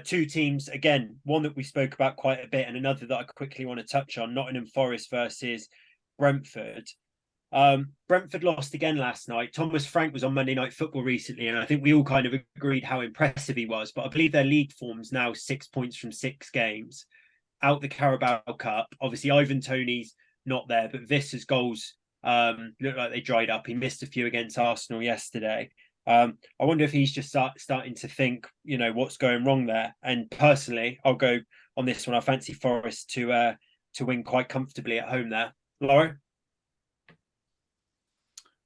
two teams, again, one that we spoke about quite a bit and another that I quickly want to touch on, Nottingham Forest versus Brentford. Brentford lost again last night. Thomas Frank was on Monday Night Football recently, and I think we all kind of agreed how impressive he was, but I believe their league form's now 6 points from 6 games, out the Carabao Cup. Obviously, Ivan Toney's not there, but Vissa's goals look like they dried up. He missed a few against Arsenal yesterday. I wonder if he's just starting to think, what's going wrong there. And personally, I'll go on this one. I fancy Forest to win quite comfortably at home there. Laura?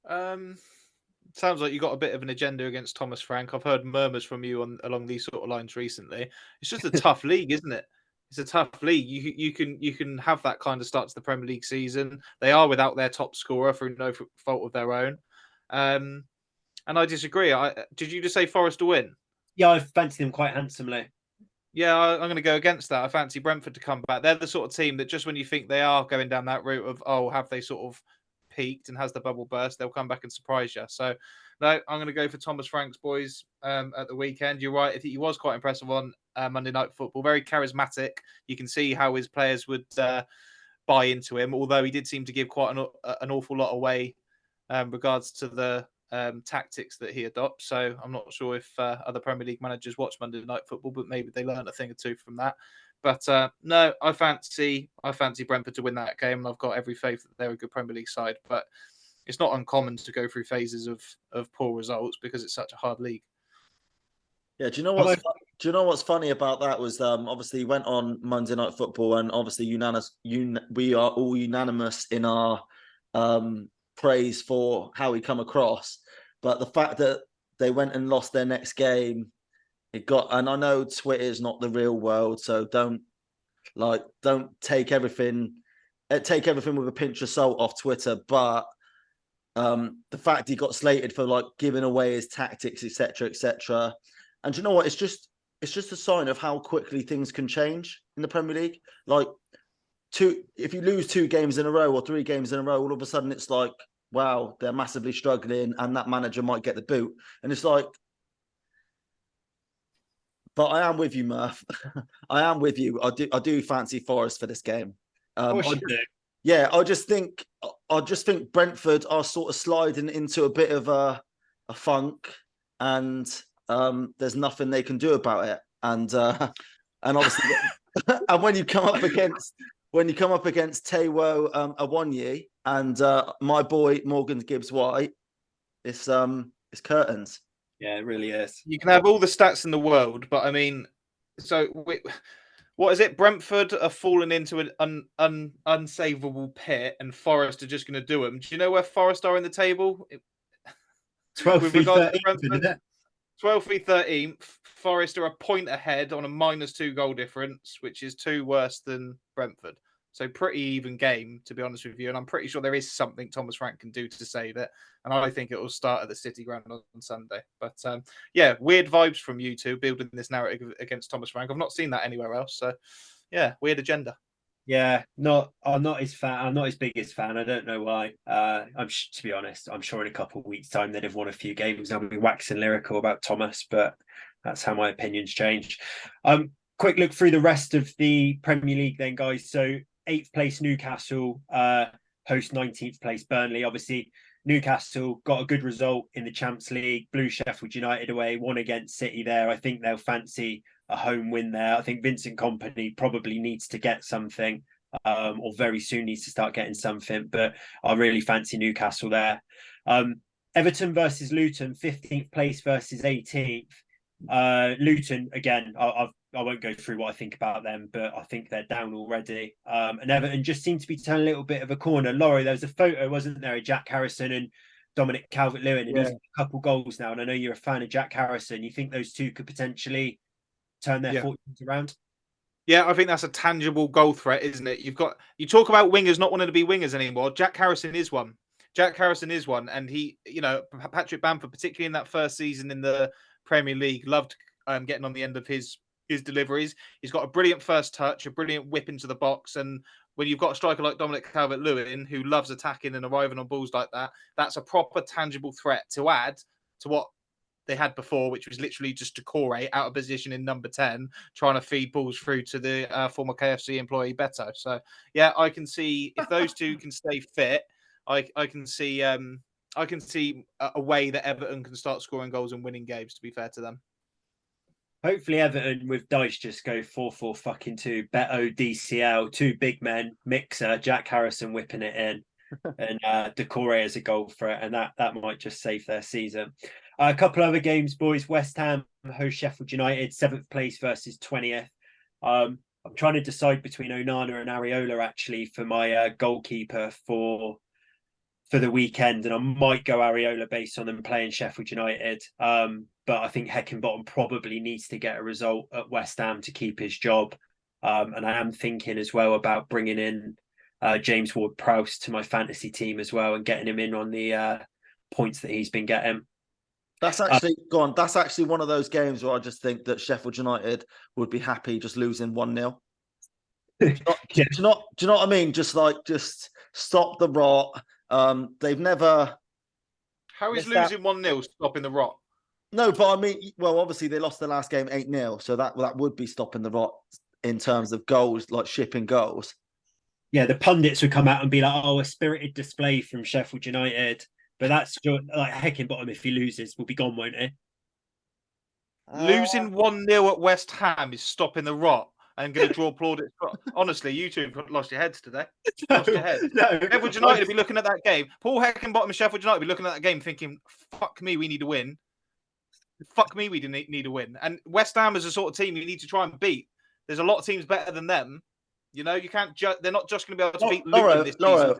Sounds like you got a bit of an agenda against Thomas Frank. I've heard murmurs from you along these sort of lines recently. It's just a tough league, isn't it? It's a tough league. You can have that kind of start to the Premier League season. They are without their top scorer through no fault of their own. And I disagree. Did you just say Forest to win? Yeah, I fancy them quite handsomely. Yeah, I'm going to go against that. I fancy Brentford to come back. They're the sort of team that just when you think they are going down that route of, have they sort of peaked and has the bubble burst, they'll come back and surprise you. So, no, I'm going to go for Thomas Frank's boys at the weekend. You're right. I think he was quite impressive on Monday Night Football. Very charismatic. You can see how his players would buy into him, although he did seem to give quite an awful lot away regards to the tactics that he adopts. So I'm not sure if other Premier League managers watch Monday Night Football, but maybe they learned a thing or two from that. But no, I fancy Brentford to win that game, and I've got every faith that they're a good Premier League side. But it's not uncommon to go through phases of poor results because it's such a hard league. Yeah, do you know what's funny about that was obviously he went on Monday Night Football, and obviously we are all unanimous in our praise for how he come across. But the fact that they went and lost their next game, and I know Twitter is not the real world, so don't take everything with a pinch of salt off Twitter. But the fact he got slated for like giving away his tactics, etc. And do you know what? It's just a sign of how quickly things can change in the Premier League. Like if you lose 2 games in a row or 3 games in a row, all of a sudden it's like, wow, they're massively struggling and that manager might get the boot. And it's like, but I am with you, Murph. I am with you. I do fancy Forest for this game. I just think Brentford are sort of sliding into a bit of a funk, and there's nothing they can do about it. And obviously, and when you come up against Taiwo Awoniyi and my boy Morgan Gibbs-White, it's curtains. Yeah, it really is. You can have all the stats in the world, but I mean, what is it? Brentford are falling into an unsavable pit, and Forest are just going to do them. Do you know where Forest are in the table? 12th v 13th. 12th v 13th. Forest are a point ahead on a -2 goal difference, which is 2 worse than Brentford. So pretty even game, to be honest with you. And I'm pretty sure there is something Thomas Frank can do to save it. And I think it will start at the City Ground on Sunday. But yeah, weird vibes from you two building this narrative against Thomas Frank. I've not seen that anywhere else. So yeah, weird agenda. Yeah, I'm not his fan. I'm not his biggest fan. I don't know why. To be honest, I'm sure in a couple of weeks' time they'd have won a few games. I'll be waxing lyrical about Thomas, but that's how my opinions change. Quick look through the rest of the Premier League then, guys. So 8th place Newcastle, host 19th place Burnley. Obviously, Newcastle got a good result in the Champions League, blew Sheffield United away, won against City there. I think they'll fancy a home win there. I think Vincent Kompany probably needs to get something, or very soon needs to start getting something, but I really fancy Newcastle there. Everton versus Luton, 15th place versus 18th. Luton, again, I won't go through what I think about them, but I think they're down already. And Everton just seem to be turning a little bit of a corner. Laurie, there was a photo, wasn't there, of Jack Harrison and Dominic Calvert-Lewin, and he's got a couple goals now. And I know you're a fan of Jack Harrison. You think those two could potentially turn their fortunes around? Yeah, I think that's a tangible goal threat, isn't it? You talk about wingers not wanting to be wingers anymore. Jack Harrison is one. And he, Patrick Bamford, particularly in that first season in the Premier League, loved getting on the end of his deliveries. He's got a brilliant first touch, a brilliant whip into the box, and when you've got a striker like Dominic Calvert-Lewin who loves attacking and arriving on balls like that, that's a proper tangible threat to add to what they had before, which was literally just Decore out of position in number 10, trying to feed balls through to the former KFC employee Beto. So yeah, I can see if those two can stay fit, I can see a way that Everton can start scoring goals and winning games, to be fair to them. Hopefully Everton with Dice just go 4-4-2, Beto, DCL, 2 big men, Mixer, Jack Harrison whipping it in, and Decore as a goal for it, and that might just save their season. A couple other games, boys. West Ham host Sheffield United, 7th place versus 20th. I'm trying to decide between Onana and Areola actually for my goalkeeper for the weekend, and I might go Areola based on them playing Sheffield United. But I think Heckingbottom probably needs to get a result at West Ham to keep his job. And I am thinking as well about bringing in James Ward-Prowse to my fantasy team as well and getting him in on the points that he's been getting. That's actually That's actually one of those games where I just think that Sheffield United would be happy just losing 1-0. Do you know what I mean? Just stop the rot They've never. How is West losing 1-0 stopping the rot? No, but I mean, well, obviously they lost the last game 8-0, so that would be stopping the rot in terms of goals, like shipping goals. Yeah, the pundits would come out and be like, "Oh, a spirited display from Sheffield United," but that's like Heckingbottom. If he loses, will be gone, won't he? Losing 1-0 at West Ham is stopping the rot and going to draw plaudits. Honestly, you two have lost your heads today. Lost your heads. No, Sheffield United will be looking at that game. Paul Heckingbottom and Sheffield United will be looking at that game thinking, fuck me, we need a win. Fuck me, we need a win. And West Ham is the sort of team you need to try and beat. There's a lot of teams better than them. You know, you can't. They're not just going to be able to beat Luton this season.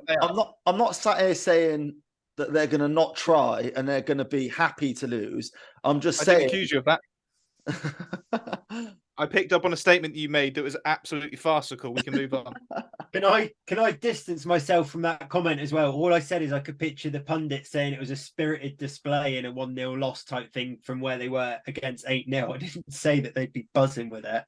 I'm not sat here saying that they're going to not try and they're going to be happy to lose. I'm just saying. I didn't accuse you of that. I picked up on a statement you made that was absolutely farcical. We can move on. Can I distance myself from that comment as well? All I said is I could picture the pundits saying it was a spirited display in a 1-0 loss type thing from where they were against 8-0. I didn't say that they'd be buzzing with it.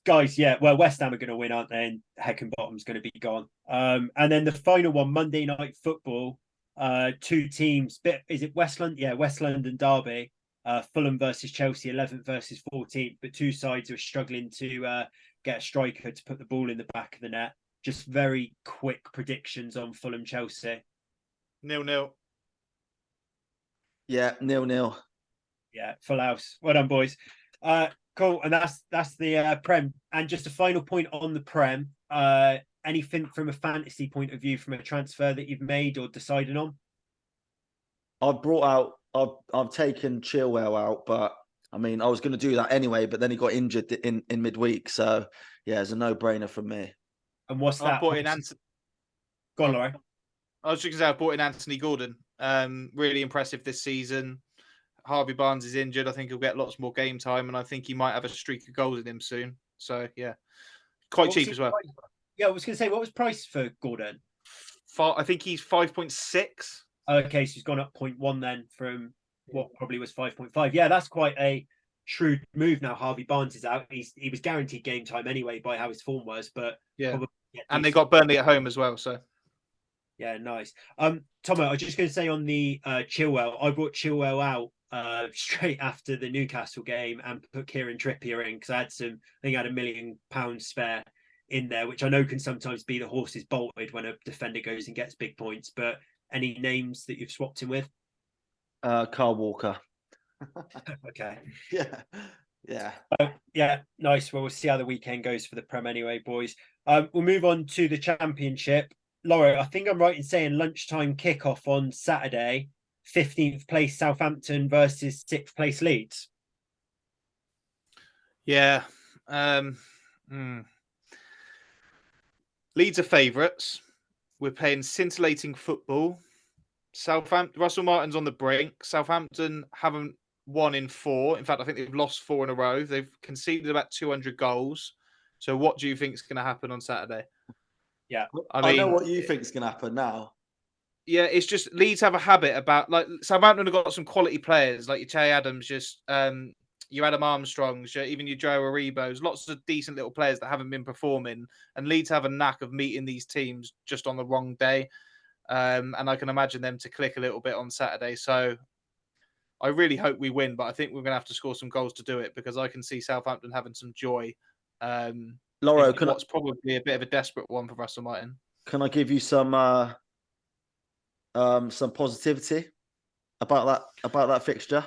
Guys, yeah, well, West Ham are going to win, aren't they? And Heckingbottom's going to be gone. And then the final one, Monday Night Football, two teams. Is it West London? Yeah, West London derby. Fulham versus Chelsea, 11th versus 14th, but two sides are struggling to get a striker to put the ball in the back of the net. Just very quick predictions on Fulham Chelsea. 0-0. Yeah, 0-0. Yeah, full house. Well done, boys. Cool, and that's the Prem. And just a final point on the Prem. Anything from a fantasy point of view, from a transfer that you've made or decided on? I've taken Chilwell out, but I mean, I was going to do that anyway, but then he got injured in midweek. So, yeah, it's a no-brainer from me. And what's that? I've brought in Anthony. Go on, Laurie. I was just going to say, I've brought in Anthony Gordon. Really impressive this season. Harvey Barnes is injured. I think he'll get lots more game time, and I think he might have a streak of goals in him soon. So, yeah, quite cheap as well. Yeah, I was going to say, what was price for Gordon? I think he's 5.6. Okay, so he's gone up 0.1 then from what probably was 5.5. Yeah, that's quite a shrewd move now. Harvey Barnes is out. He was guaranteed game time anyway by how his form was, but yeah, and they got Burnley at home as well. So yeah, nice. Tomo, I was just going to say on the Chilwell, I brought Chilwell out straight after the Newcastle game and put Kieran Trippier in because I think I had £1 million spare in there, which I know can sometimes be the horses bolted when a defender goes and gets big points. But any names that you've swapped him with? Carl Walker. Okay. Yeah. Yeah, nice. Well, we'll see how the weekend goes for the Prem anyway, boys. We'll move on to the Championship. Laura, I think I'm right in saying lunchtime kickoff on Saturday, 15th place Southampton versus 6th place Leeds. Yeah. Leeds are favourites. We're playing scintillating football. Russell Martin's on the brink. Southampton haven't won in 4. In fact, I think they've lost 4 in a row. They've conceded about 200 goals. So what do you think is going to happen on Saturday? Yeah. I know what you think is going to happen now. Yeah, it's just Leeds have a habit about, like, Southampton have got some quality players, like your Che Adams, just your Adam Armstrongs, even your Joe Aribos, lots of decent little players that haven't been performing. And Leeds have a knack of meeting these teams just on the wrong day. And I can imagine them to click a little bit on Saturday. So I really hope we win, but I think we're going to have to score some goals to do it because I can see Southampton having some joy. Laura, what's probably a bit of a desperate one for Russell Martin. Can I give you some positivity about that fixture?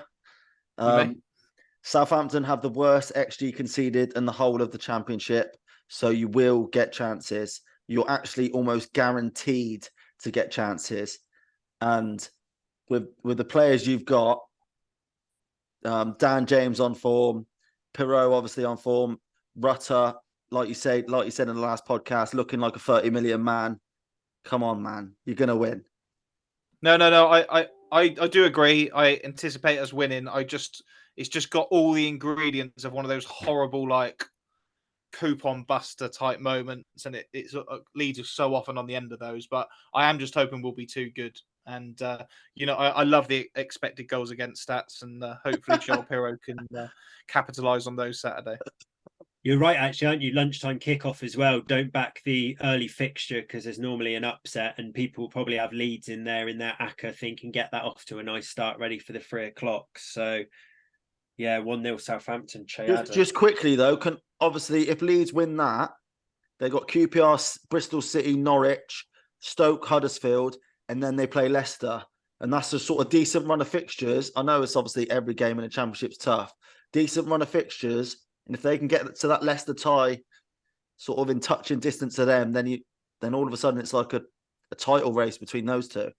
Southampton have the worst XG conceded in the whole of the Championship, so you will get chances. You're actually almost guaranteed to get chances, and with the players you've got, Dan James on form, Pirot obviously on form, Rutter, like you said in the last podcast, looking like a 30 million man. Come on, man, you're gonna win. No. I do agree. I anticipate us winning. It's just got all the ingredients of one of those horrible, like, coupon buster type moments, and it's Leeds are so often on the end of those. But I am just hoping we'll be too good. And I love the expected goals against stats, and hopefully Joel Pirot can capitalise on those Saturday. You're right, actually, aren't you? Lunchtime kickoff as well. Don't back the early fixture because there's normally an upset, and people probably have leads in there in their ACCA thinking get that off to a nice start, ready for the 3 o'clock. So, yeah, 1-0 Southampton. Just quickly though, obviously if Leeds win that, they got QPR, Bristol City, Norwich, Stoke, Huddersfield, and then they play Leicester. And that's a sort of decent run of fixtures. I know it's obviously every game in the Championship's tough. Decent run of fixtures. And if they can get to that Leicester tie sort of in touching distance to them, then all of a sudden it's like a title race between those two.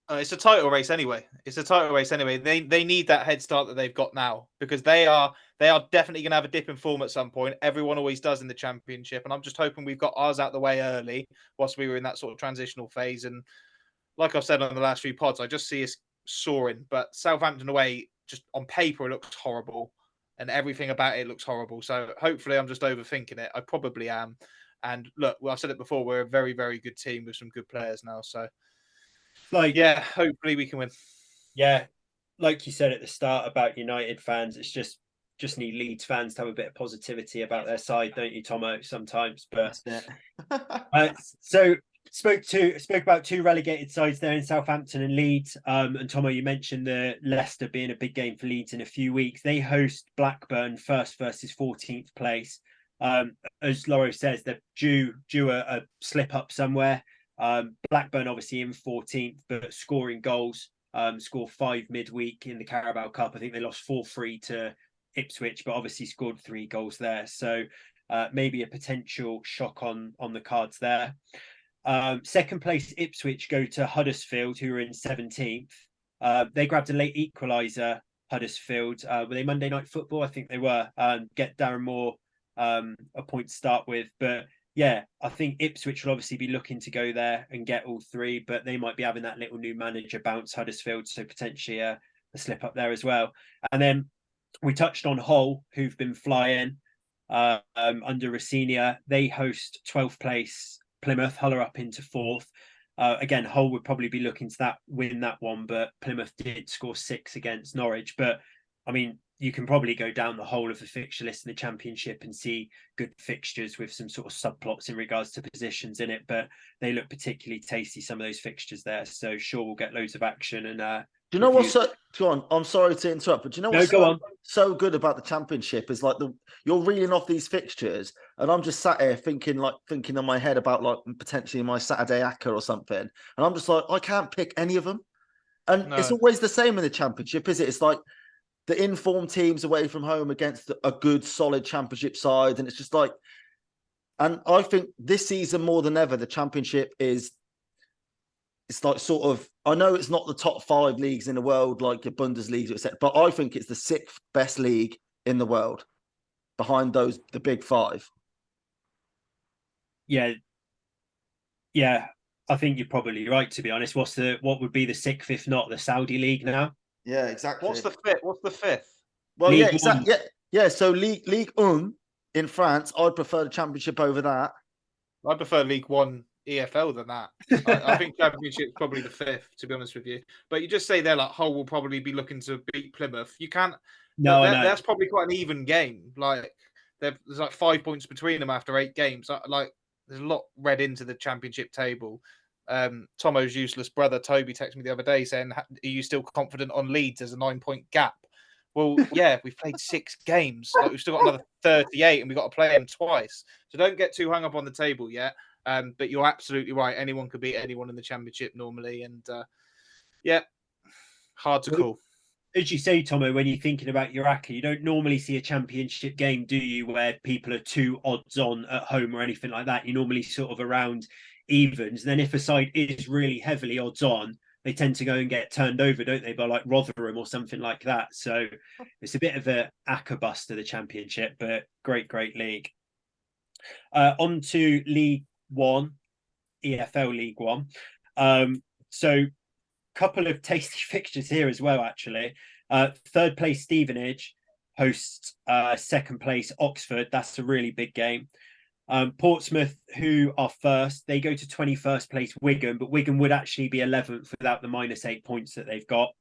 It's a title race anyway. They need that head start that they've got now because they are definitely going to have a dip in form at some point. Everyone always does in the Championship, and I'm just hoping we've got ours out the way early whilst we were in that sort of transitional phase. And like I've said on the last few pods, I just see us soaring. But Southampton away, just on paper, it looks horrible, and everything about it looks horrible. So hopefully, I'm just overthinking it. I probably am. And look, well, I've said it before. We're a very, very good team with some good players now. So. Yeah, hopefully we can win. Yeah, like you said at the start about United fans, it's just need Leeds fans to have a bit of positivity about their side, don't you, Tomo? Sometimes, but so spoke about 2 relegated sides there in Southampton and Leeds. And Tomo, you mentioned the Leicester being a big game for Leeds in a few weeks. They host Blackburn, first versus 14th place. As Lauro says, they're due a slip up somewhere. Blackburn obviously in 14th, but scoring goals. Scored 5 midweek in the Carabao Cup. I think they lost 4-3 to Ipswich, but obviously scored 3 goals there. So maybe a potential shock on the cards there. Second place Ipswich go to Huddersfield, who are in 17th. They grabbed a late equaliser, Huddersfield. Were they Monday Night Football? I think they were. Get Darren Moore a point to start with. But yeah, I think Ipswich will obviously be looking to go there and get all 3, but they might be having that little new manager bounce Huddersfield, so potentially a slip up there as well. And then we touched on Hull, who've been flying under Rossinia. They host 12th place Plymouth. Hull are up into 4th. Again, Hull would probably be looking to win that one, but Plymouth did score 6 against Norwich. But I mean, you can probably go down the whole of the fixture list in the Championship and see good fixtures with some sort of subplots in regards to positions in it. But they look particularly tasty, some of those fixtures there. So sure, we'll get loads of action. And do you know what's go on? I'm sorry to interrupt, but do you know what's so good about the Championship is like you're reeling off these fixtures, and I'm just sat here thinking in my head about like potentially my Saturday ACCA or something, and I'm just like I can't pick any of them, and it's always the same in the Championship, is it? It's like the informed teams away from home against a good, solid Championship side. And it's just like, and I think this season more than ever, the Championship it's like sort of, I know it's not the top 5 leagues in the world, like the Bundesliga, etc., but I think it's the 6th best league in the world behind the big 5. Yeah. I think you're probably right, to be honest. What would be the 6th if not the Saudi league now? Yeah, exactly. What's the fifth? Well, League exactly. Yeah. So League 1 in France, I'd prefer the Championship over that. I prefer League 1 EFL than that. I think Championship's probably the 5th, to be honest with you. But you just say there, like Hull will probably be looking to beat Plymouth. You can't. No, that's probably quite an even game. Like there's like 5 points between them after 8 games. Like there's a lot read into the Championship table. Tomo's useless brother Toby texted me the other day saying, "Are you still confident on Leeds as a 9-point gap?" Well, yeah, we've played 6 games. Like we've still got another 38, and we've got to play them twice. So don't get too hung up on the table yet. But you're absolutely right. Anyone could beat anyone in the Championship normally, and hard to call. As you say, Tomo, when you're thinking about your ACCA, you don't normally see a Championship game, do you, where people are too odds on at home or anything like that? You're normally sort of around evens. And then if a side is really heavily odds on, they tend to go and get turned over, don't they, by like Rotherham or something like that. So it's a bit of a ACCA bust to the Championship, but great league. On to League 1, EFL League 1. So couple of tasty fixtures here as well, actually. 3rd place Stevenage hosts 2nd place Oxford. That's a really big game. Portsmouth, who are 1st, they go to 21st place Wigan, but Wigan would actually be 11th without the -8 points that they've got.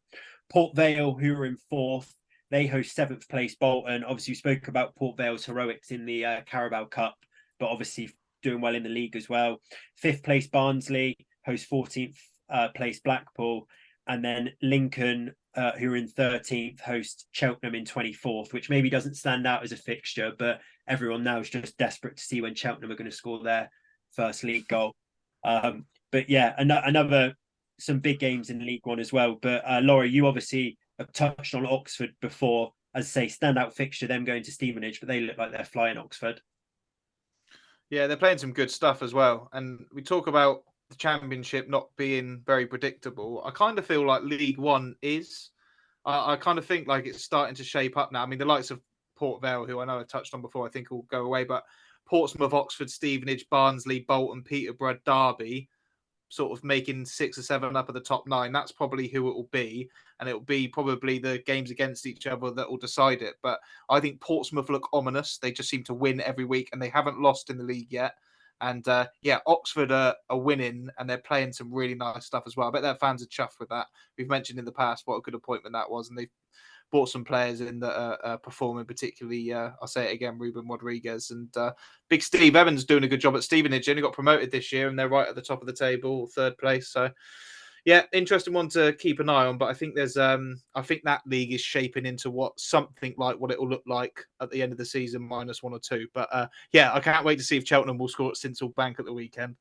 Port Vale, who are in 4th, They host 7th place Bolton. Obviously, we spoke about Port Vale's heroics in the Carabao Cup, but obviously doing well in the league as well. 5th place Barnsley host 14th place Blackpool, and then Lincoln, who are in 13th, host Cheltenham in 24th, which maybe doesn't stand out as a fixture, but everyone now is just desperate to see when Cheltenham are going to score their first league goal. But yeah, another some big games in League One as well. But Laurie, you obviously have touched on Oxford before. As I say, standout fixture, them going to Stevenage, but they look like they're flying Oxford. Yeah, they're playing some good stuff as well. And we talk about the Championship not being very predictable. I kind of feel like League One is. I kind of think like it's starting to shape up now. I mean, the likes of Port Vale, who I know I touched on before, I think will go away. But Portsmouth, Oxford, Stevenage, Barnsley, Bolton, Peterborough, Derby, sort of making 6 or 7 up of the top 9. That's probably who it will be. And it will be probably the games against each other that will decide it. But I think Portsmouth look ominous. They just seem to win every week and they haven't lost in the league yet. And yeah, Oxford are winning and they're playing some really nice stuff as well. I bet their fans are chuffed with that. We've mentioned in the past what a good appointment that was. And they've brought some players in that are performing, particularly, I'll say it again, Ruben Rodriguez. And big Steve Evans doing a good job at Stevenage. He only got promoted this year and they're right at the top of the table, 3rd place. So yeah, interesting one to keep an eye on. But I think there's, I think that league is shaping into something like what it will look like at the end of the season, -1 or 2. But yeah, I can't wait to see if Cheltenham will score at Sincil Bank at the weekend.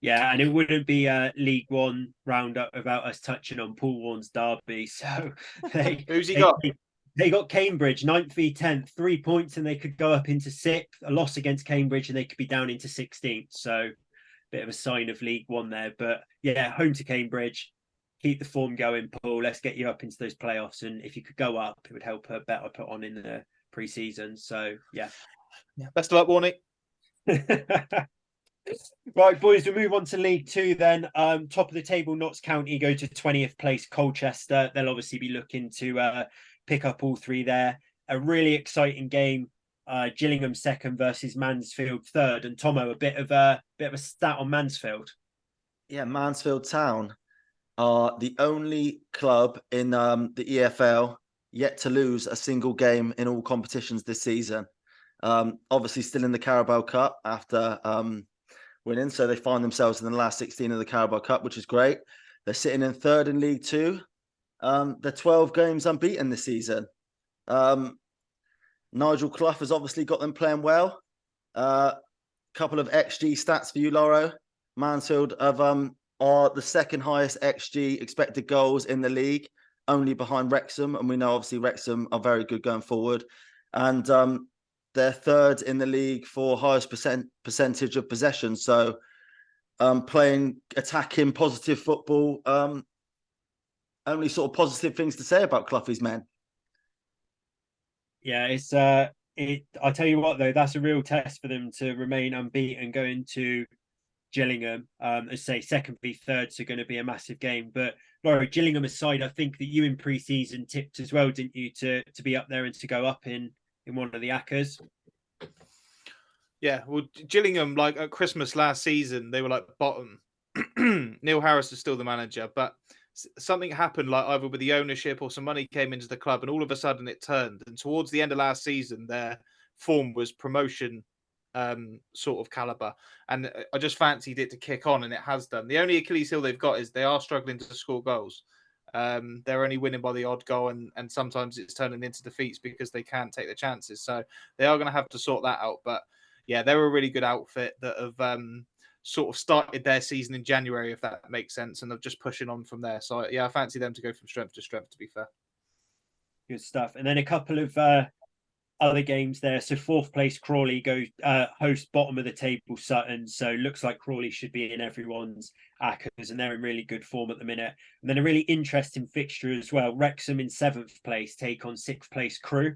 Yeah, and it wouldn't be a League One roundup without us touching on Paul Warne's derby. So who's he got? They got Cambridge 9th v 10th, 3 points, and they could go up into 6th. A loss against Cambridge, and they could be down into 16th. So bit of a sign of League One there. But yeah, home to Cambridge. Keep the form going, Paul. Let's get you up into those playoffs. And if you could go up, it would help a better put on in the pre-season. So yeah. Best of luck, Warney. Right, boys, we'll move on to League Two then. Top of the table, Notts County go to 20th place Colchester. They'll obviously be looking to pick up all 3 there. A really exciting game. Gillingham 2nd versus Mansfield 3rd. And Tomo, a bit of a stat on Mansfield. Yeah, Mansfield Town are the only club in the EFL yet to lose a single game in all competitions this season. Obviously still in the Carabao Cup after winning, so they find themselves in the last 16 of the Carabao Cup, which is great. They're sitting in 3rd in League Two. They're 12 games unbeaten this season. Nigel Clough has obviously got them playing well. Couple of XG stats for you, Lauro. Mansfield are the 2nd highest XG expected goals in the league, only behind Wrexham, and we know obviously Wrexham are very good going forward. And they're 3rd in the league for highest percentage of possession. So playing attacking positive football. Only sort of positive things to say about Cloughie's men. Yeah, it's I tell you what though, that's a real test for them to remain unbeaten going to Gillingham. As say 2nd v 3rd, so going to be a massive game. But Laura, Gillingham aside, I think that you in pre-season tipped as well, didn't you, to be up there and to go up in one of the ACCAs? Yeah, well, Gillingham, like at Christmas last season, they were like bottom. Neil Harris is still the manager, but something happened, like either with the ownership or some money came into the club, and all of a sudden it turned. And towards the end of last season, their form was promotion sort of caliber, and I just fancied it to kick on, and it has done. The only Achilles heel they've got is they are struggling to score goals. They're only winning by the odd goal, and sometimes it's turning into defeats because they can't take the chances. So they are going to have to sort that out. But yeah, they're a really good outfit that have sort of started their season in January, if that makes sense, and they're just pushing on from there. So yeah, I fancy them to go from strength to strength, to be fair. Good stuff. And then a couple of other games there. So 4th place Crawley go host bottom of the table Sutton. So looks like Crawley should be in everyone's ACCAs, and they're in really good form at the minute. And then a really interesting fixture as well. Wrexham in 7th place take on 6th place Crewe.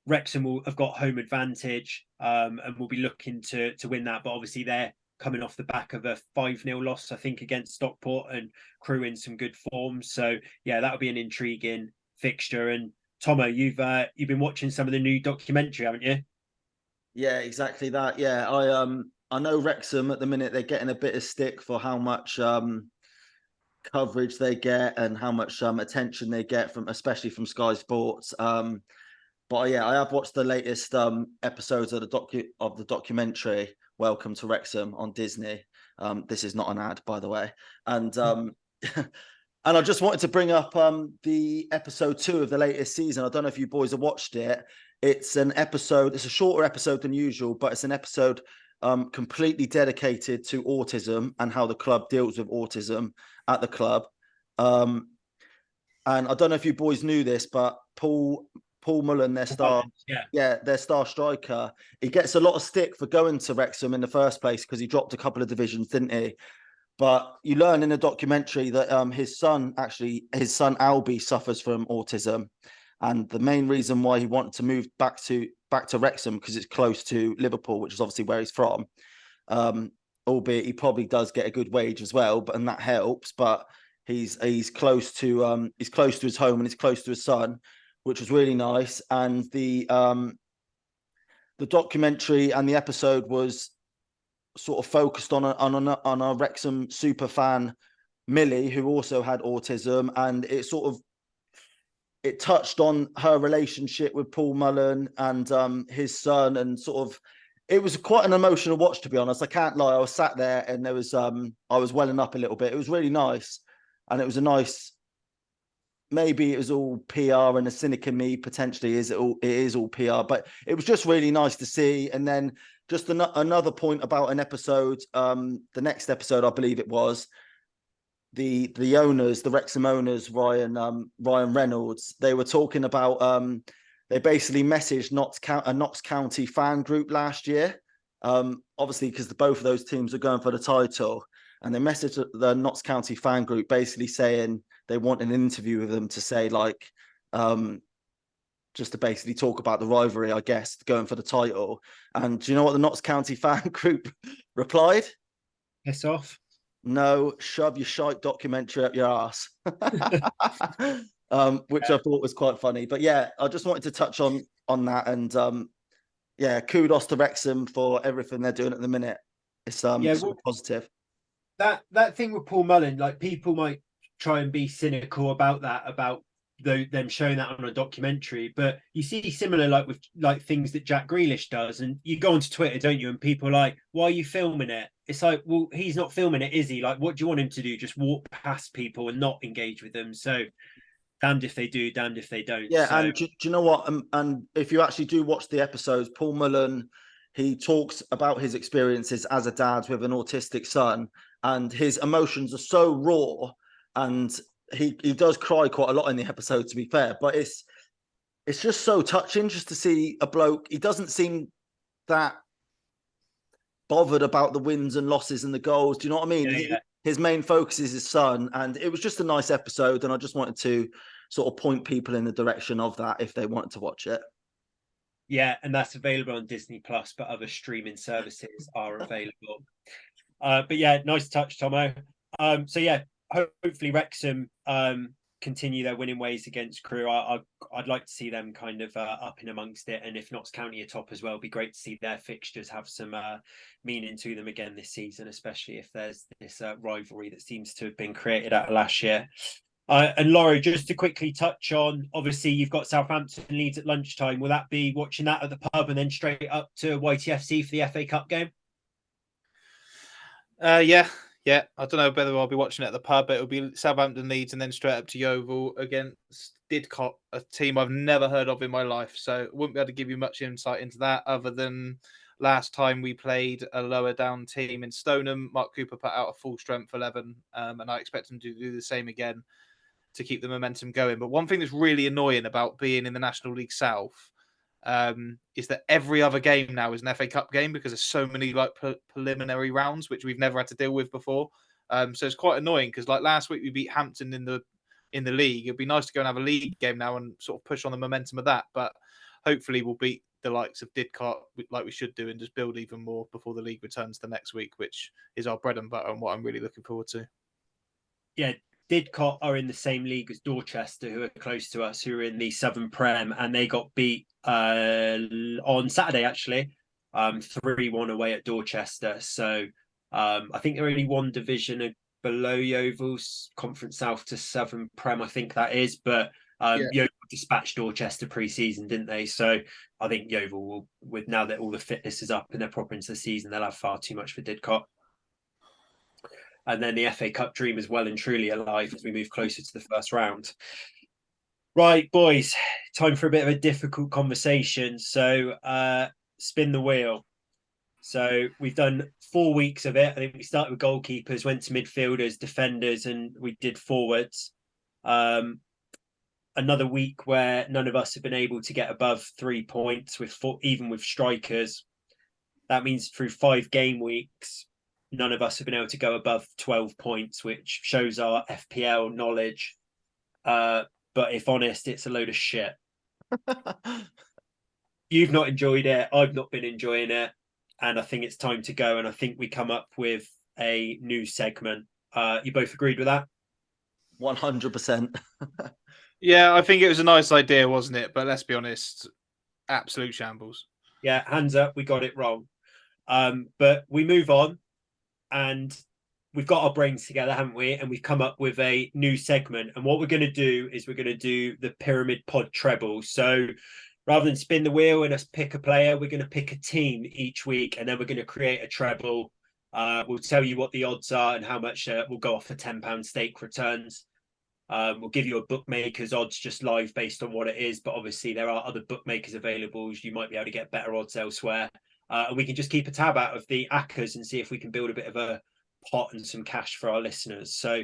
Wrexham will have got home advantage and will be looking to win that. But obviously they're coming off the back of a 5-0 loss, I think, against Stockport, and Crewe in some good form. So yeah, that'll be an intriguing fixture. And Tomo, you've been watching some of the new documentary, haven't you? Yeah, exactly that. Yeah, I know Wrexham at the minute they're getting a bit of stick for how much coverage they get and how much attention they get from, especially from Sky Sports. But yeah, I have watched the latest episodes of the documentary Welcome to Wrexham on Disney. This is not an ad, by the way. And and I just wanted to bring up the episode 2 of the latest season. I don't know if you boys have watched it. It's an episode. It's a shorter episode than usual, but it's an episode completely dedicated to autism and how the club deals with autism at the club. And I don't know if you boys knew this, but Paul Mullen, their star striker, he gets a lot of stick for going to Wrexham in the first place because he dropped a couple of divisions, didn't he? But you learn in the documentary that his son Albie suffers from autism, and the main reason why he wanted to move back to Wrexham because it's close to Liverpool, which is obviously where he's from. Albeit he probably does get a good wage as well, and that helps. But he's close to his home and he's close to his son, which was really nice. And the documentary and the episode was sort of focused on a Wrexham super fan, Millie, who also had autism, and it touched on her relationship with Paul Mullen and his son, and sort of it was quite an emotional watch, to be honest. I can't lie. I was sat there and there was I was welling up a little bit. It was really nice, and it was a nice. Maybe it was all PR, and a cynic in me potentially it is all PR, but it was just really nice to see. And then just another point about an episode, the next episode, I believe it was, the owners, the Wrexham owners, Ryan Reynolds, they were talking about they basically messaged a Notts County fan group last year, obviously because both of those teams are going for the title, and they messaged the Notts County fan group basically saying they want an interview with them to say like just to basically talk about the rivalry, I guess, going for the title. And do you know what the Notts County fan group replied? Piss off. No, shove your shite documentary up your ass. Which I thought was quite funny. But yeah, I just wanted to touch on that. And yeah, kudos to Wrexham for everything they're doing at the minute. It's so positive. That thing with Paul Mullen, like people might try and be cynical about that, about them showing that on a documentary, but you see similar like with like things that Jack Grealish does, and you go onto Twitter, don't you, and people are like, why are you filming it? It's like, well, he's not filming it, is he? Like, what do you want him to do? Just walk past people and not engage with them? So damned if they do, damned if they don't. Yeah, so... and do you know what? And if you actually do watch the episodes, Paul Mullen, he talks about his experiences as a dad with an autistic son, and his emotions are so raw, and he does cry quite a lot in the episode, to be fair. But it's just so touching just to see a bloke. He doesn't seem that bothered about the wins and losses and the goals. Do you know what I mean? Yeah. His main focus is his son, and it was just a nice episode. And I just wanted to sort of point people in the direction of that if they wanted to watch it. Yeah, and that's available on Disney Plus, but other streaming services are available. But yeah, nice touch, Tomo. So yeah, hopefully Wrexham continue their winning ways against Crewe. I'd like to see them kind of up in amongst it, and if Notts County atop as well, it'd be great to see their fixtures have some meaning to them again this season, especially if there's this rivalry that seems to have been created out of last year. And Laurie, just to quickly touch on, obviously you've got Southampton Leeds at lunchtime. Will that be watching that at the pub and then straight up to YTFC for the FA Cup game? Yeah. I don't know whether I'll be watching it at the pub, but it'll be Southampton Leeds and then straight up to Yeovil against Didcot, a team I've never heard of in my life. So I wouldn't be able to give you much insight into that other than last time we played a lower down team in Stoneham, Mark Cooper put out a full strength 11, and I expect him to do the same again to keep the momentum going. But one thing that's really annoying about being in the National League South is that every other game now is an FA Cup game because there's so many like preliminary rounds which we've never had to deal with before. So it's quite annoying because like last week we beat Hampton in the league. It'd be nice to go and have a league game now and sort of push on the momentum of that. But hopefully we'll beat the likes of Didcot like we should do and just build even more before the league returns the next week, which is our bread and butter and what I'm really looking forward to. Yeah, Didcot are in the same league as Dorchester, who are close to us, who are in the Southern Prem, and they got beat on Saturday, actually, 3-1 away at Dorchester. So I think they're only one division below Yeovil's Conference South to Southern Prem, I think that is. But Yeovil dispatched Dorchester pre-season, didn't they? So I think Yeovil will, with now that all the fitness is up and they're proper into the season, they'll have far too much for Didcot. And then the FA Cup dream is well and truly alive as we move closer to the first round. Right, boys, time for a bit of a difficult conversation. So spin the wheel. So we've done 4 weeks of it. I think we started with goalkeepers, went to midfielders, defenders, and we did forwards. Another week where none of us have been able to get above 3 points even with strikers. That means through 5 game weeks, none of us have been able to go above 12 points, which shows our FPL knowledge. But if honest, it's a load of shit. You've not enjoyed it. I've not been enjoying it. And I think it's time to go. And I think we come up with a new segment. You both agreed with that? 100%. Yeah, I think it was a nice idea, wasn't it? But let's be honest, absolute shambles. Yeah, hands up, we got it wrong. But we move on. And we've got our brains together, haven't we? And we've come up with a new segment. And what we're going to do is we're going to do the Pyramid Pod treble. So rather than spin the wheel and us pick a player, we're going to pick a team each week. And then we're going to create a treble. We'll tell you what the odds are and how much we'll go off for £10 stake returns. We'll give you a bookmaker's odds just live based on what it is. But obviously there are other bookmakers available. You might be able to get better odds elsewhere. And we can just keep a tab out of the ACCAs and see if we can build a bit of a pot and some cash for our listeners. So,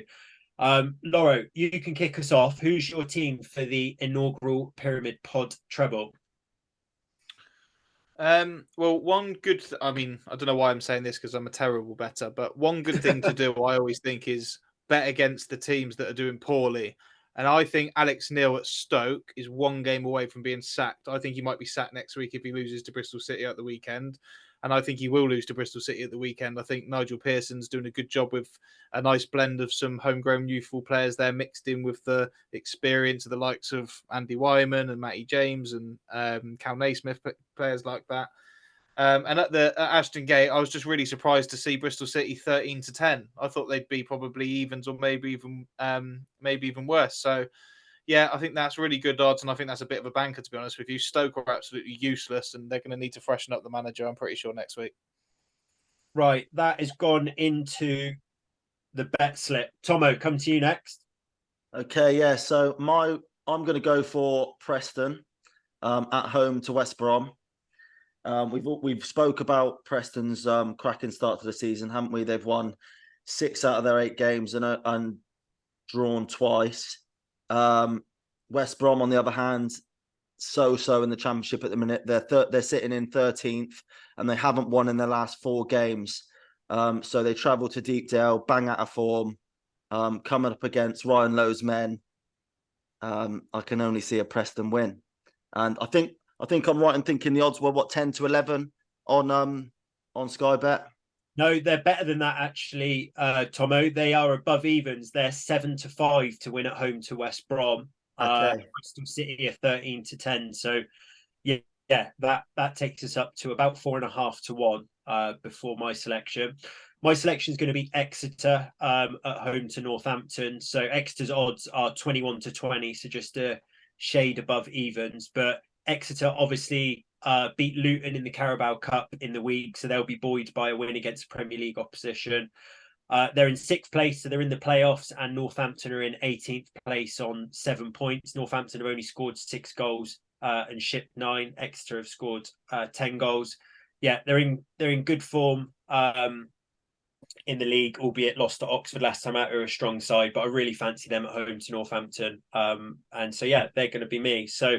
Lauro, you can kick us off. Who's your team for the inaugural Pyramid Pod treble? Well, one good... I mean, I don't know why I'm saying this because I'm a terrible bettor, but one good thing to do, I always think, is bet against the teams that are doing poorly. And I think Alex Neil at Stoke is 1 game away from being sacked. I think he might be sacked next week if he loses to Bristol City at the weekend. And I think he will lose to Bristol City at the weekend. I think Nigel Pearson's doing a good job with a nice blend of some homegrown youthful players there mixed in with the experience of the likes of Andy Wyman and Matty James and Cal Naismith, players like that. And at Ashton Gate, I was just really surprised to see Bristol City 13-10. I thought they'd be probably evens or maybe even worse. So, yeah, I think that's really good odds, and I think that's a bit of a banker, to be honest with you. Stoke are absolutely useless, and they're going to need to freshen up the manager, I'm pretty sure, next week. Right, that has gone into the bet slip. Tomo, come to you next. Okay, yeah. So I'm going to go for Preston at home to West Brom. We've spoke about Preston's cracking start to the season, haven't we? They've won 6 out of their 8 games and drawn twice. West Brom, on the other hand, so in the Championship at the minute. They're sitting in 13th, and they haven't won in their last 4 games. So they travel to Deepdale, bang out of form, coming up against Ryan Lowe's men. I can only see a Preston win, and I think I'm right in thinking the odds were 10-11 on Sky Bet. No, they're better than that, actually, Tomo. They are above evens. They're 7-5 to win at home to West Brom. Okay. Bristol City are 13-10. So, yeah, that takes us up to about 4.5 to 1 before my selection. My selection is going to be Exeter at home to Northampton. So Exeter's odds are 21-20, so just a shade above evens. But Exeter obviously beat Luton in the Carabao Cup in the week, so they'll be buoyed by a win against Premier League opposition. They're in 6th place, so they're in the playoffs, and Northampton are in 18th place on 7 points. Northampton have only scored 6 goals and shipped 9. Exeter have scored 10 goals. Yeah, they're in good form in the league, albeit lost to Oxford last time out, who are a strong side, but I really fancy them at home to Northampton. And so, yeah, they're going to be me. So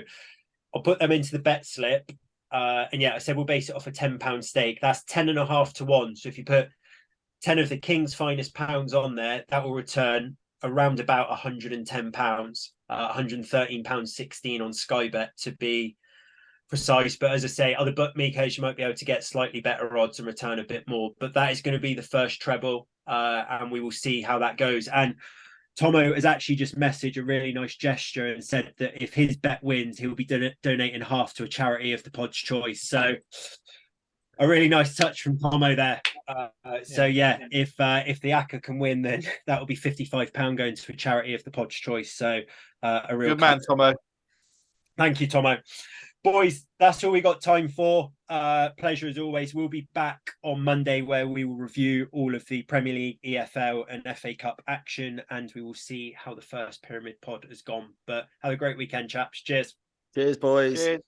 I'll put them into the bet slip. And yeah, I said we'll base it off a £10 stake. That's 10.5 to 1. So if you put 10 of the King's finest pounds on there, that will return around about £110, £113.16 on Sky Bet to be precise. But as I say, other bookmakers, you might be able to get slightly better odds and return a bit more. But that is going to be the first treble, and we will see how that goes. And Tomo has actually just messaged a really nice gesture and said that if his bet wins, he'll be donating half to a charity of the pod's choice. So a really nice touch from Tomo there. So if the ACCA can win, then that will be £55 going to a charity of the pod's choice. So a real good man, Tomo. Thank you, Tomo. Boys, that's all we got time for. Pleasure as always. We'll be back on Monday where we will review all of the Premier League, EFL and FA Cup action, and we will see how the first Pyramid pod has gone. But have a great weekend, chaps. Cheers. Cheers, boys. Cheers.